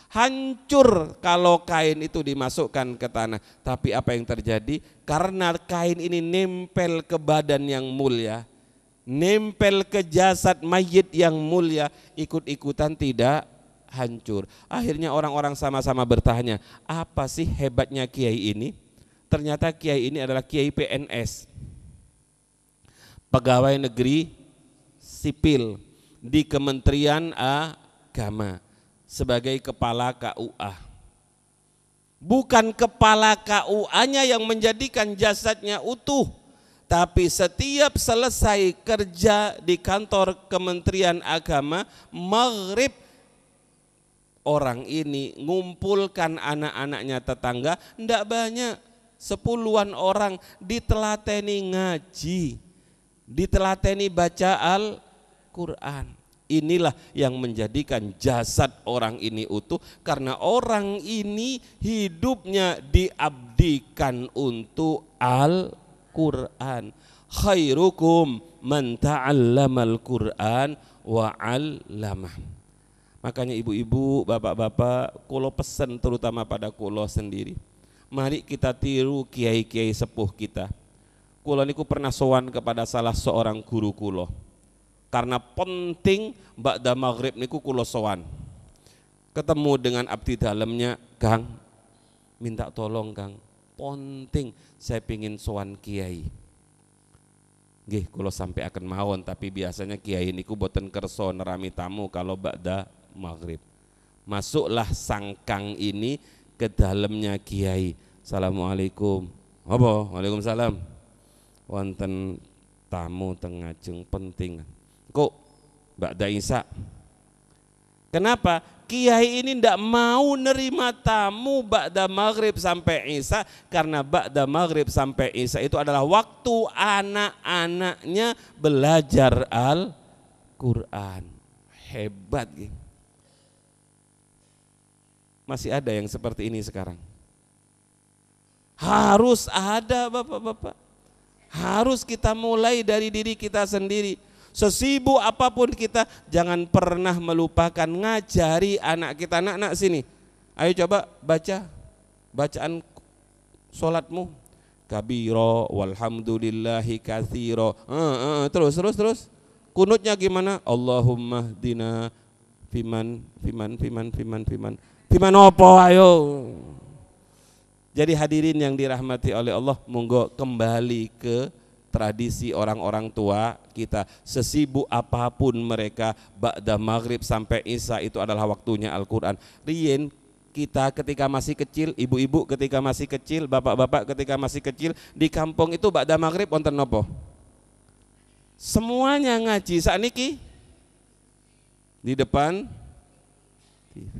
Hancur kalau kain itu dimasukkan ke tanah. Tapi apa yang terjadi? Karena kain ini nempel ke badan yang mulia, nempel ke jasad mayit yang mulia, ikut-ikutan tidak hancur. Akhirnya orang-orang sama-sama bertanya, apa sih hebatnya kiai ini? Ternyata kiai ini adalah kiai PNS, pegawai negeri sipil di Kementerian Agama, sebagai kepala KUA. Bukan kepala KUA-nya yang menjadikan jasadnya utuh, tapi setiap selesai kerja di kantor Kementerian Agama, maghrib orang ini ngumpulkan anak-anaknya tetangga, ndak banyak, 10-an orang, ditelateni ngaji, ditelateni baca Al-Quran. Inilah yang menjadikan jasad orang ini utuh, karena orang ini hidupnya diabdikan untuk Al-Quran. Khairukum man ta'allamal Quran wa 'allamah. Makanya ibu-ibu, bapak-bapak, kulo pesen terutama pada kulo sendiri, mari kita tiru kiai-kiai sepuh kita. Kulo niku pernah sowan kepada salah seorang guru kulo. Karena penting ba'da maghrib niku kulo sowan. Ketemu dengan abdi dalamnya, Kang, minta tolong Kang, penting saya pingin sowan kiai. Nggih, kulo sampai akan mawon, tapi biasanya kiai niku boten kerso nerami tamu kalau ba'da maghrib. Masuklah sang Kang ini ke dalamnya kiai. Assalamualaikum. Apa? Waalaikumsalam. Wonten tamu teng ngajeng penting. Kok ba'da Isya? Kenapa? Kiai ini ndak mau nerima tamu ba'da maghrib sampai Isya, karena ba'da maghrib sampai Isya itu adalah waktu anak-anaknya belajar Al-Quran. Hebat gitu. Masih ada yang seperti ini sekarang? Harus ada bapak-bapak. Harus kita mulai dari diri kita sendiri. Sesibuk apapun kita, jangan pernah melupakan ngajari anak kita. Anak-anak sini, ayo coba baca bacaan sholatmu. Kabiro walhamdulillahi katsiro. Terus. Kunutnya gimana? Allahumma hdina fiman opo, ayo. Jadi hadirin yang dirahmati oleh Allah, monggo kembali ke tradisi orang-orang tua kita. Sesibuk apapun mereka, ba'da maghrib sampai Isya itu adalah waktunya Al-Quran. Rien kita ketika masih kecil, ibu-ibu ketika masih kecil, bapak-bapak ketika masih kecil, di kampung itu ba'da maghrib wonten nopo? Semuanya ngaji. Sakniki di depan TV.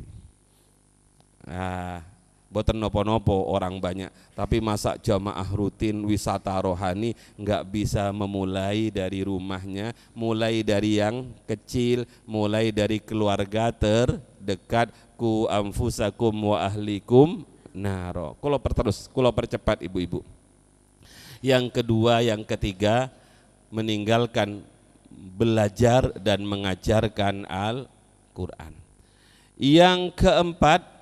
Boten nopo-nopo orang banyak, tapi masa jamaah rutin wisata rohani nggak bisa memulai dari rumahnya, mulai dari yang kecil, mulai dari keluarga terdekat, ku anfusakum wa ahlikum naro. Kulo percepat ibu-ibu. Yang kedua, yang ketiga, meninggalkan belajar dan mengajarkan Al-Quran. Yang keempat,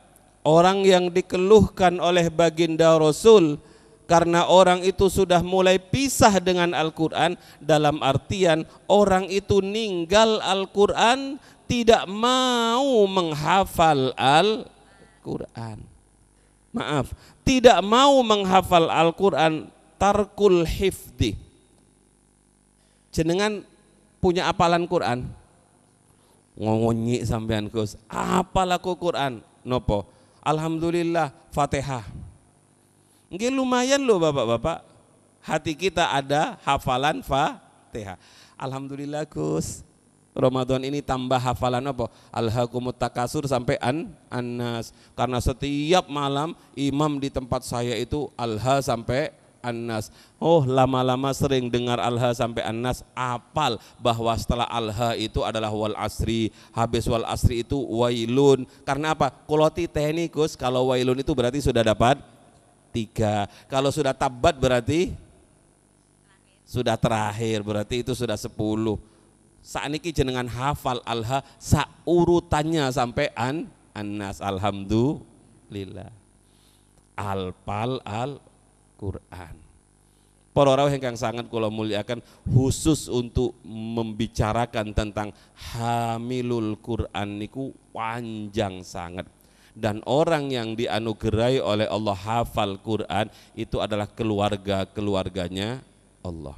orang yang dikeluhkan oleh baginda Rasul karena orang itu sudah mulai pisah dengan Al-Quran, dalam artian orang itu ninggal Al-Quran, tidak mau menghafal Al-Quran. Maaf, tidak mau menghafal Al-Quran, tarkul hifdi. Jenengan punya apalan Quran? Ngongonyi sampean Gus, apal aku Quran? Nopo? Alhamdulillah Fatihah. Nggih lumayan loh bapak-bapak. Hati kita ada hafalan Fatihah. Alhamdulillah Gus. Ramadan ini tambah hafalan apa? Alhaakumut takasur sampai An-Nas. Karena setiap malam imam di tempat saya itu Alha sampai An-Nas. Oh, lama-lama sering dengar Alha sampai An-Nas, apal bahwa setelah Alha itu adalah wal asri, habis wal asri itu wailun. Karena apa? Kuloti teknikus, kalau wailun itu berarti sudah dapat 3. Kalau sudah tabat berarti sudah terakhir, berarti itu sudah 10. Saat ini jenengan hafal Alha saurutannya sampai An-Nas. Alhamdulillah. Alpal Al-Qur'an. Para rawuh ingkang sangat kula muliakan, khusus untuk membicarakan tentang hamilul Quran niku panjang sangat. Dan orang yang dianugerahi oleh Allah hafal Quran itu adalah keluarganya Allah.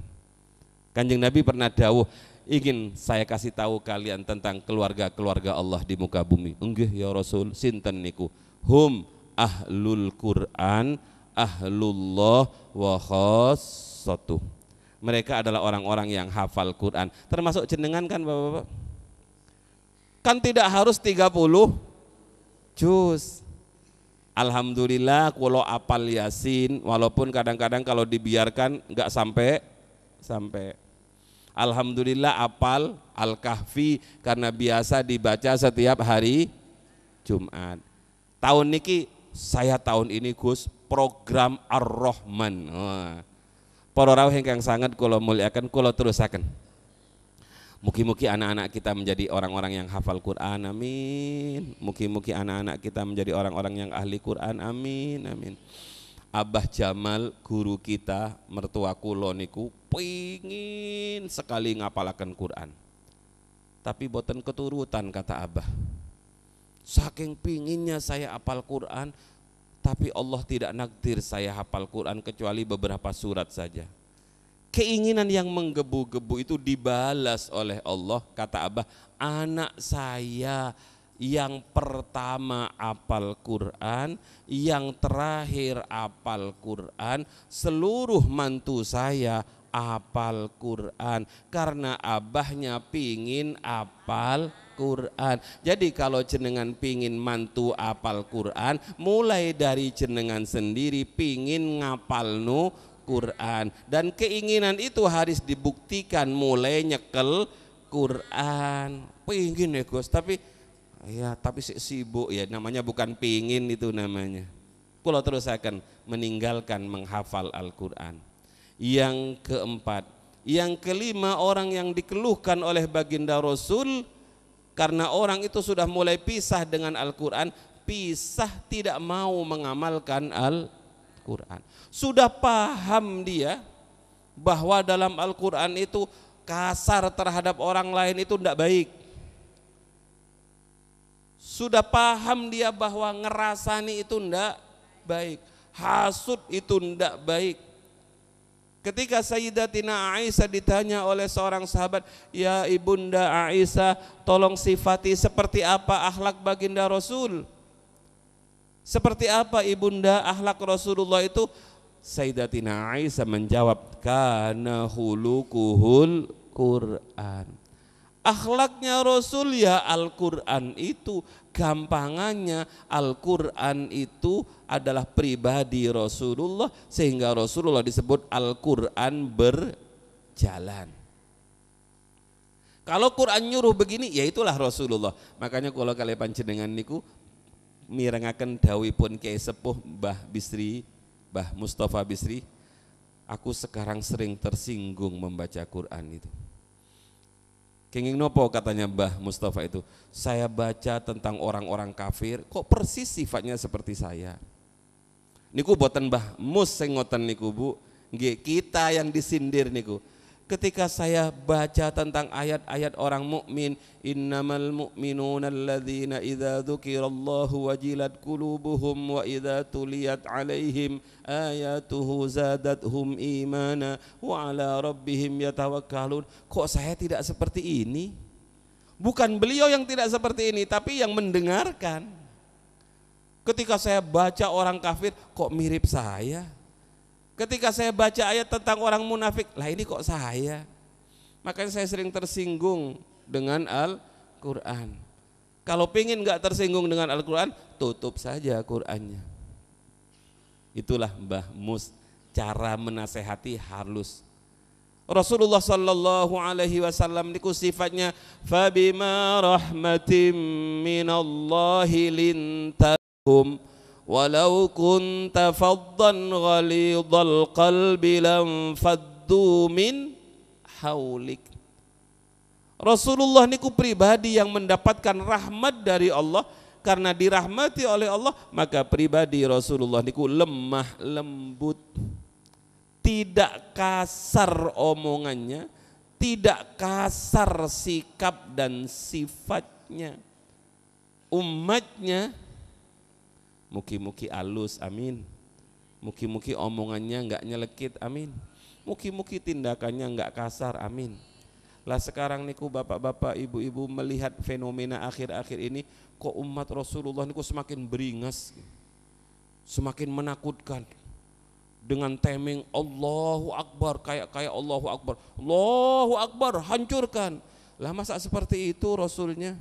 Kanjeng Nabi pernah dawuh, ingin saya kasih tahu kalian tentang keluarga Allah di muka bumi. Enggih ya Rasul, sinten niku? Hum ahlul Quran, ahlullah wa khassatuh. Mereka adalah orang-orang yang hafal Quran. Termasuk jenengan kan Bapak-bapak? Kan tidak harus 30 juz. Alhamdulillah kalau apal Yasin, walaupun kadang-kadang kalau dibiarkan enggak sampai. Alhamdulillah apal Al-Kahfi karena biasa dibaca setiap hari Jumat. Tahun niki saya tahun ini Gus program Ar-Rahman. Para rawuh ingkang sangat kula muliakan, kula terusaken. Mugi-mugi anak-anak kita menjadi orang-orang yang hafal Quran, amin. Mugi-mugi anak-anak kita menjadi orang-orang yang ahli Quran, amin, amin. Abah Jamal guru kita, mertua kula niku pingin sekali ngapalaken Quran. Tapi boten keturutan kata Abah. Saking pinginnya saya hafal Quran, tapi Allah tidak nakdir saya hafal Quran kecuali beberapa surat saja. Keinginan yang menggebu-gebu itu dibalas oleh Allah. Kata Abah, anak saya yang pertama hafal Quran, yang terakhir hafal Quran, seluruh mantu saya hafal Quran karena abahnya pingin hafal Quran. Jadi kalau jenengan pingin mantu hafal Quran, mulai dari jenengan sendiri pingin ngapalnu Quran, dan keinginan itu harus dibuktikan mulai nyekel Quran. Pingin ya Gus, tapi sibuk ya, namanya bukan pingin itu namanya. Kalau terus akan meninggalkan menghafal Al-Quran. Yang keempat, yang kelima, orang yang dikeluhkan oleh baginda Rasul karena orang itu sudah mulai pisah dengan Al-Quran, pisah tidak mau mengamalkan Al-Quran. Sudah paham dia bahwa dalam Al-Quran itu kasar terhadap orang lain itu tidak baik. Sudah paham dia bahwa ngerasani itu tidak baik, hasud itu tidak baik. Ketika Sayyidatina Aisyah ditanya oleh seorang sahabat, ya ibunda Aisyah, tolong sifati seperti apa akhlak baginda Rasul. Seperti apa ibunda akhlak Rasulullah itu? Sayyidatina Aisyah menjawab, kana hulukuhul Quran. Akhlaknya Rasul ya Al-Quran itu. Gampangannya Al-Quran itu adalah pribadi Rasulullah, sehingga Rasulullah disebut Al-Quran berjalan. Kalau Quran nyuruh begini, ya itulah Rasulullah. Makanya kalau kalian panjenengan niku mirengaken dawuhipun Kiai Sepuh Mbah Bisri, Mbah Mustafa Bisri, aku sekarang sering tersinggung membaca Quran itu. Kenging nopo katanya Mbah Mustafa itu, saya baca tentang orang-orang kafir, kok persis sifatnya seperti saya. Niku boten Mbah Mus sing ngoten niku Bu, nggih kita yang disindir niku. Ketika saya baca tentang ayat-ayat orang mukmin, innamal mu'minuna alladzina idza dzukirallahu wajilat qulubuhum wa idza tuliyat alaihim ayatuhu zadatuhum imana wa ala rabbihim yatawakkalun. Kok saya tidak seperti ini? Bukan beliau yang tidak seperti ini, tapi yang mendengarkan. Ketika saya baca orang kafir, kok mirip saya? Ketika saya baca ayat tentang orang munafik, lah ini kok saya? Makanya saya sering tersinggung dengan Al-Quran. Kalau pengen nggak tersinggung dengan Al-Quran, tutup saja Qurannya. Itulah Mbah Mus, cara menasehati halus. Rasulullah sallallahu alaihi wasallam niku sifatnya fabima rahmatim minallahi lintahum walau kunta faddan ghalidhal qalbi lam faddu min haulik. Rasulullah niku pribadi yang mendapatkan rahmat dari Allah, Karena dirahmati oleh Allah, maka pribadi Rasulullah niku lemah lembut, tidak kasar omongannya, tidak kasar sikap dan sifatnya. Umatnya mugi-mugi alus, amin. Mugi-mugi omongannya enggak nyelekit, amin. Mugi-mugi tindakannya enggak kasar, amin. Lah sekarang niku bapak-bapak, ibu-ibu melihat fenomena akhir-akhir ini, kok umat Rasulullah niku semakin beringas, semakin menakutkan. Dengan timing Allahu Akbar, kayak Allahu Akbar, hancurkan. Lah masa seperti itu Rasulnya?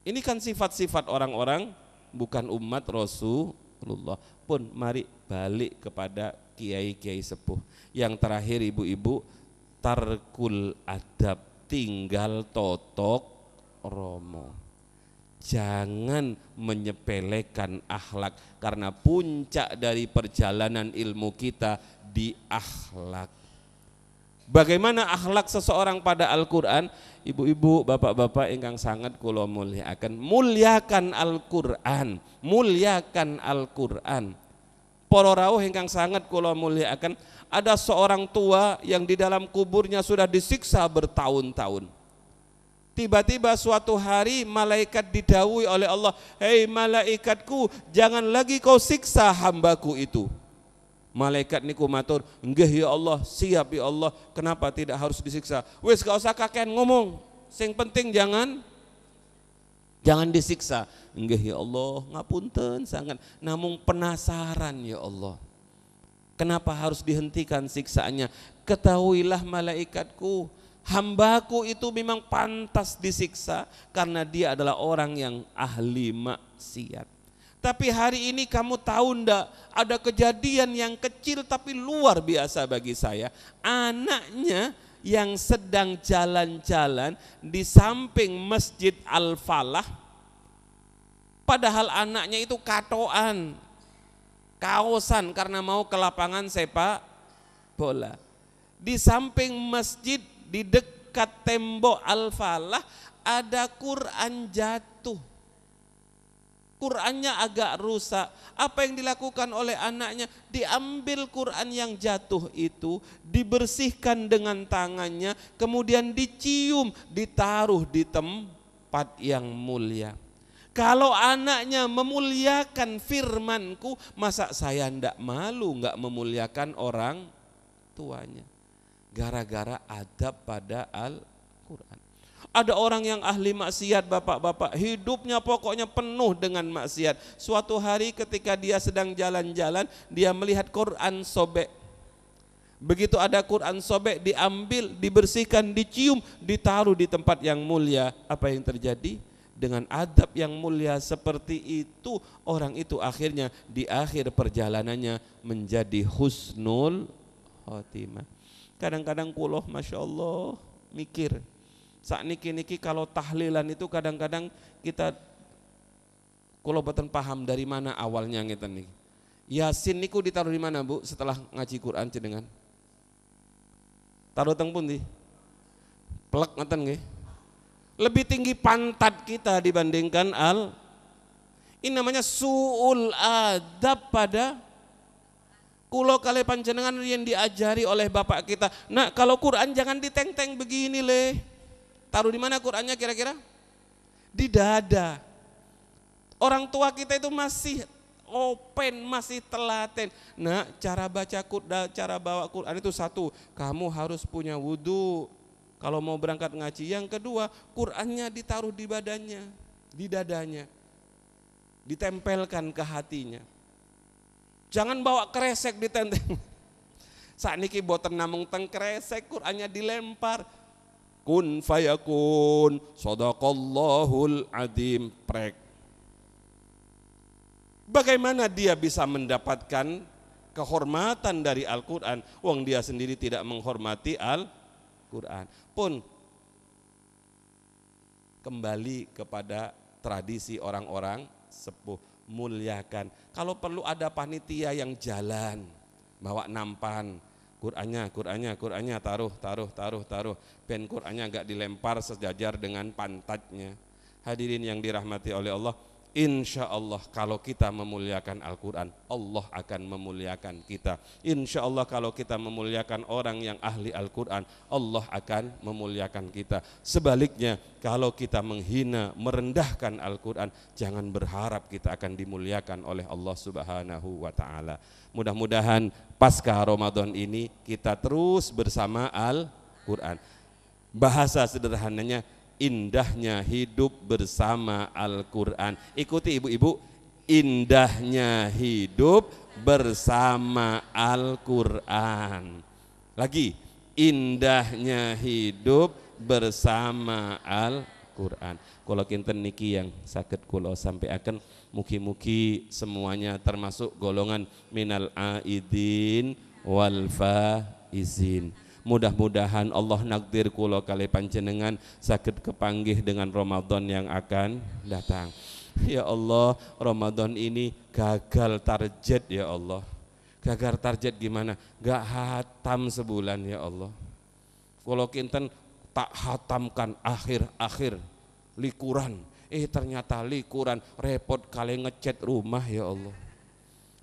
Ini kan sifat-sifat orang-orang bukan umat Rasulullah. Pun mari balik kepada kiai-kiai sepuh. Yang terakhir ibu-ibu, tarkul adab, tinggal totok romo. Jangan menyepelekan akhlak, karena puncak dari perjalanan ilmu kita di akhlak. Bagaimana akhlak seseorang pada Al-Quran? Ibu-ibu, bapak-bapak ingkang sangat kula mulyakaken, mulyakan Al-Quran, mulyakan Al-Quran. Para rawuh ingkang sangat kula mulyakaken, ada seorang tua yang di dalam kuburnya sudah disiksa bertahun-tahun. Tiba-tiba suatu hari malaikat didhawuhi oleh Allah, "Hei malaikatku, jangan lagi kau siksa hambaku itu." Malaikat niku matur, "Nggih ya Allah, siap ya Allah, kenapa tidak harus disiksa?" Wis gak usah kakean ngomong, sing penting jangan disiksa. "Nggih ya Allah, ngapunten sangat, namung penasaran ya Allah, kenapa harus dihentikan siksaannya? Ketahuilah malaikatku, hambaku itu memang pantas disiksa karena dia adalah orang yang ahli maksiat. Tapi hari ini kamu tahu ndak, ada kejadian yang kecil tapi luar biasa bagi saya. Anaknya yang sedang jalan-jalan di samping Masjid Al-Falah, padahal anaknya itu katoan, kaosan karena mau ke lapangan sepak bola. Di samping masjid, di dekat tembok Al-Falah ada Quran jatuh. Qurannya agak rusak. Apa yang dilakukan oleh anaknya? Diambil Quran yang jatuh itu, dibersihkan dengan tangannya, kemudian dicium, ditaruh di tempat yang mulia. Kalau anaknya memuliakan firmanku, masa saya ndak malu nggak memuliakan orang tuanya? Gara-gara adab pada Al-Quran. Ada orang yang ahli maksiat, bapak-bapak, hidupnya pokoknya penuh dengan maksiat. Suatu hari ketika dia sedang jalan-jalan, dia melihat Quran sobek. Begitu ada Quran sobek, diambil, dibersihkan, dicium, ditaruh di tempat yang mulia. Apa yang terjadi? Dengan adab yang mulia seperti itu, orang itu akhirnya di akhir perjalanannya menjadi husnul khotimah. Kadang-kadang kuloh Masya Allah mikir, saat niki kalau tahlilan itu kadang-kadang kita kulo boten paham dari mana awalnya ngeten niki. Yasin niku ditaruh di mana Bu setelah ngaji Quran jenengan? Taruh teng pundi? Plek ngeten nggih. Lebih tinggi pantat kita dibandingkan ini namanya su'ul adab pada kulo kali panjenengan yang diajari oleh bapak kita. Nah, kalau Quran jangan diteng-teng begini le. Taruh di mana Qurannya kira-kira? Di dada. Orang tua kita itu masih open, masih telaten. Nah, cara baca Quran, cara bawa Quran itu satu, kamu harus punya wudhu kalau mau berangkat ngaji. Yang kedua, Qurannya ditaruh di badannya, di dadanya, ditempelkan ke hatinya. Jangan bawa kresek ditenteng. Saat niki boten namung teng kresek, Qurannya dilempar. Kun fayakun, sadaqallahul adzim, prek. Bagaimana dia bisa mendapatkan kehormatan dari Al-Quran, wong dia sendiri tidak menghormati Al-Quran? Pun kembali kepada tradisi orang-orang sepuh, muliakan. Kalau perlu ada panitia yang jalan, bawa nampan, Qurannya, taruh. Ben Qurannya agak dilempar sejajar dengan pantatnya. Hadirin yang dirahmati oleh Allah, insya Allah kalau kita memuliakan Al-Quran, Allah akan memuliakan kita. Insya Allah kalau kita memuliakan orang yang ahli Al-Quran, Allah akan memuliakan kita. Sebaliknya kalau kita menghina, merendahkan Al-Quran, jangan berharap kita akan dimuliakan oleh Allah Subhanahu wa ta'ala. Mudah-mudahan pasca Ramadan ini kita terus bersama Al-Quran. Bahasa sederhananya, indahnya hidup bersama Al-Quran. Ikuti ibu-ibu, indahnya hidup bersama Al-Quran. Lagi, indahnya hidup bersama Al-Quran. Kalau kinten niki yang sakit kulo sampai akan mugi-mugi semuanya termasuk golongan minal aidin wal faizin. Mudah-mudahan Allah nakdir kulo kali panjenengan sakit kepanggih dengan Ramadan yang akan datang. Ya Allah, Ramadan ini gagal target ya Allah. Gagal target gimana? Gak hatam sebulan ya Allah. Kulo kinten tak hatamkan akhir-akhir likuran. Ternyata likuran repot kali ngecat rumah ya Allah.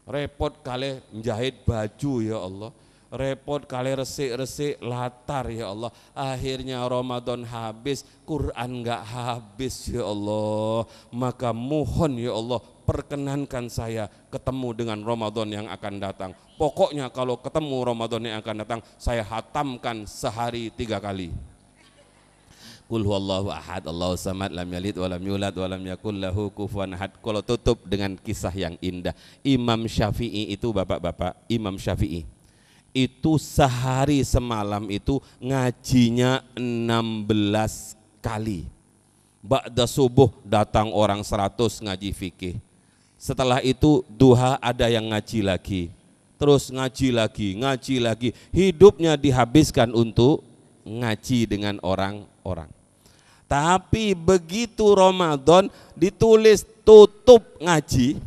Repot kali menjahit baju ya Allah. Repot kali resik-resik latar ya Allah. Akhirnya Ramadan habis, Quran gak habis ya Allah. Maka mohon ya Allah, perkenankan saya ketemu dengan Ramadan yang akan datang. Pokoknya kalau ketemu Ramadan yang akan datang, saya hatamkan sehari 3 kali. Qul huwallahu ahad, Allahu samad, lam yalid walam yulad walam yakul lahu kufuwan ahad. Kalau tutup dengan kisah yang indah, Imam Syafi'i itu bapak-bapak, Imam Syafi'i itu sehari semalam itu ngajinya 16 kali. Ba'da subuh datang orang 100 ngaji fikih. Setelah itu duha ada yang ngaji lagi. Terus ngaji lagi. Hidupnya dihabiskan untuk ngaji dengan orang-orang. Tapi begitu Ramadan ditulis tutup ngaji,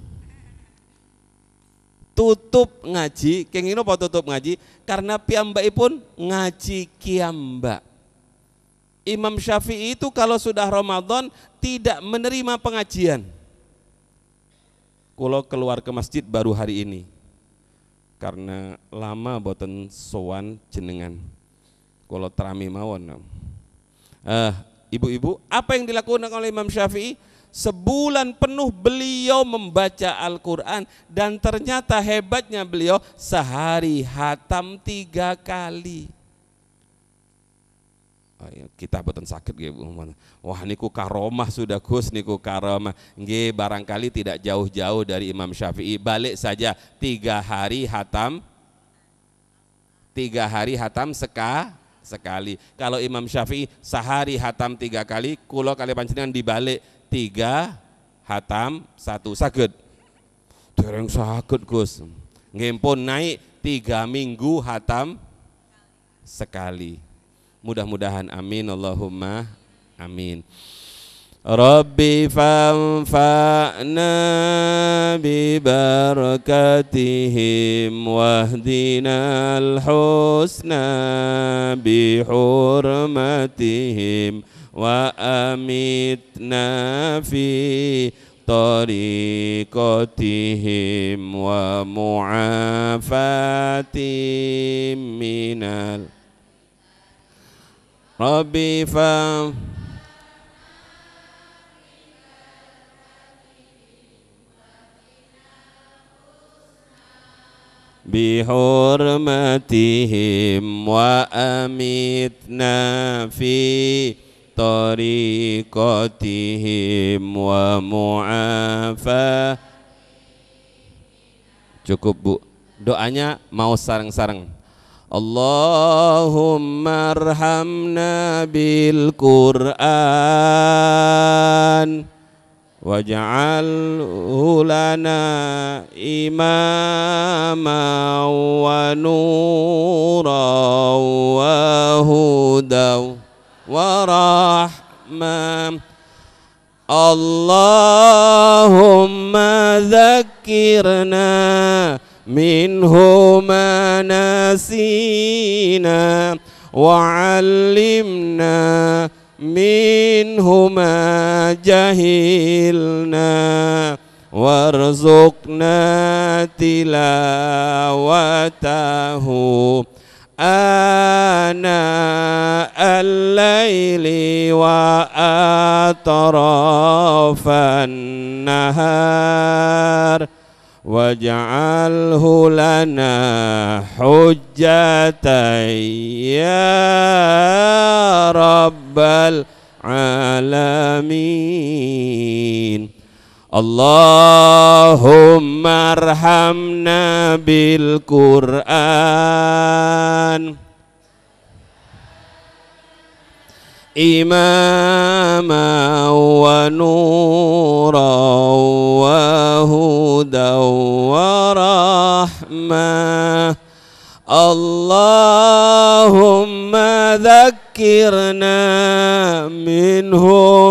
kenging napa tutup ngaji? Karena piyambakipun ngaji kiambak. Imam Syafi'i itu kalau sudah Ramadan tidak menerima pengajian. Kulo keluar ke masjid baru hari ini karena lama boten sowan jenengan. Kulo terami mawon. Ibu-ibu, apa yang dilakukan oleh Imam Syafi'i? Sebulan penuh beliau membaca Al-Quran dan ternyata hebatnya beliau sehari hatam 3 kali. Kita boten sakit nggih Bu. Wah niku karomah sudah Gus, niku karomah. Nggih barangkali tidak jauh-jauh dari Imam Syafi'i. Balik saja 3 hari hatam sekali. Kalau Imam Syafi'i sehari hatam 3 kali, kulo kali panjenengan dibalik 3 hatam 1 saged. Dereng saged Gus. Nggih pun naik 3 minggu hatam sekali. Mudah-mudahan amin, Allahumma amin. Rabbi fanfa'na bi barakatihim wahdinal husna bi hurmatihim wa amitna fi tariqatihim wa mu'afatim minal Rabbi fa bihurmatihim wa amitna fi tariqatihim wa mu'afa. Cukup Bu, doanya mau sareng-sareng. Allahumma arhamna bil Qur'an waj'alhu lana imama wa nuran wa hudaw wa rahmah. Allahumma dzakkirna minhu ma nasina wa 'allimna منه ما جهلنا وارزقنا تلاوته آناء الليل وأطراف النهار واجعله لنا حجة يا رب العالمين. اللهم ارحمنا بالقرآن إماما ونورا وهدى ورحمة. اللهم ذكرنا منه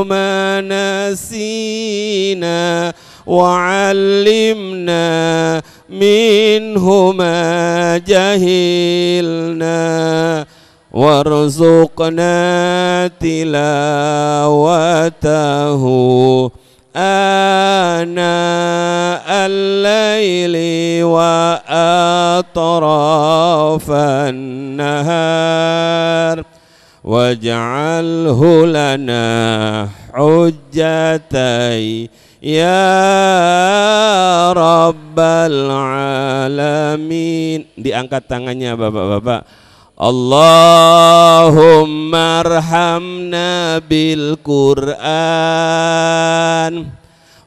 ما نسينا وعلمنا منه ما جهلنا وارزقنا تلاوته آناء الليل وأطراف النهار واجعله لنا حجة ya Rabbal Alamin. Diangkat tangannya bapak-bapak. Allahumma arhamna bil Qur'an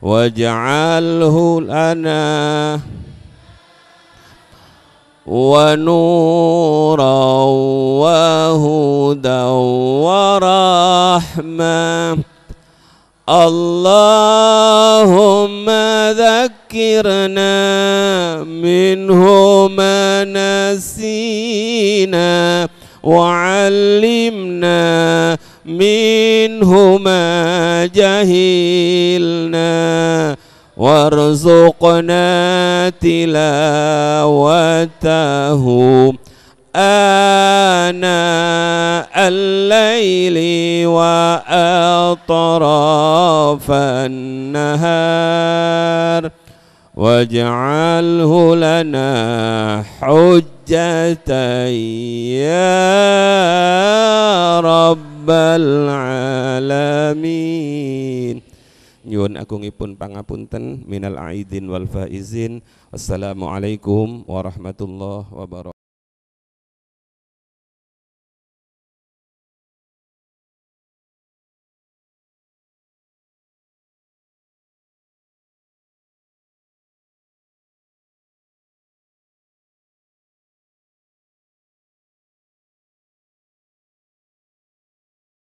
waj'alhu lana wa nuran wa hudan wa rahmah. Allahumma dhakkirna minhu ma nasina wa'allimna minhu ma jahilna warzuqna tilawatahu آناء الليل وأطراف النهار واجعله لنا حجة يا رب العالمين. Nyuwun agungipun pangapunten minal aidin wal faizin. Wassalamualaikum warahmatullahi wabarakatuh.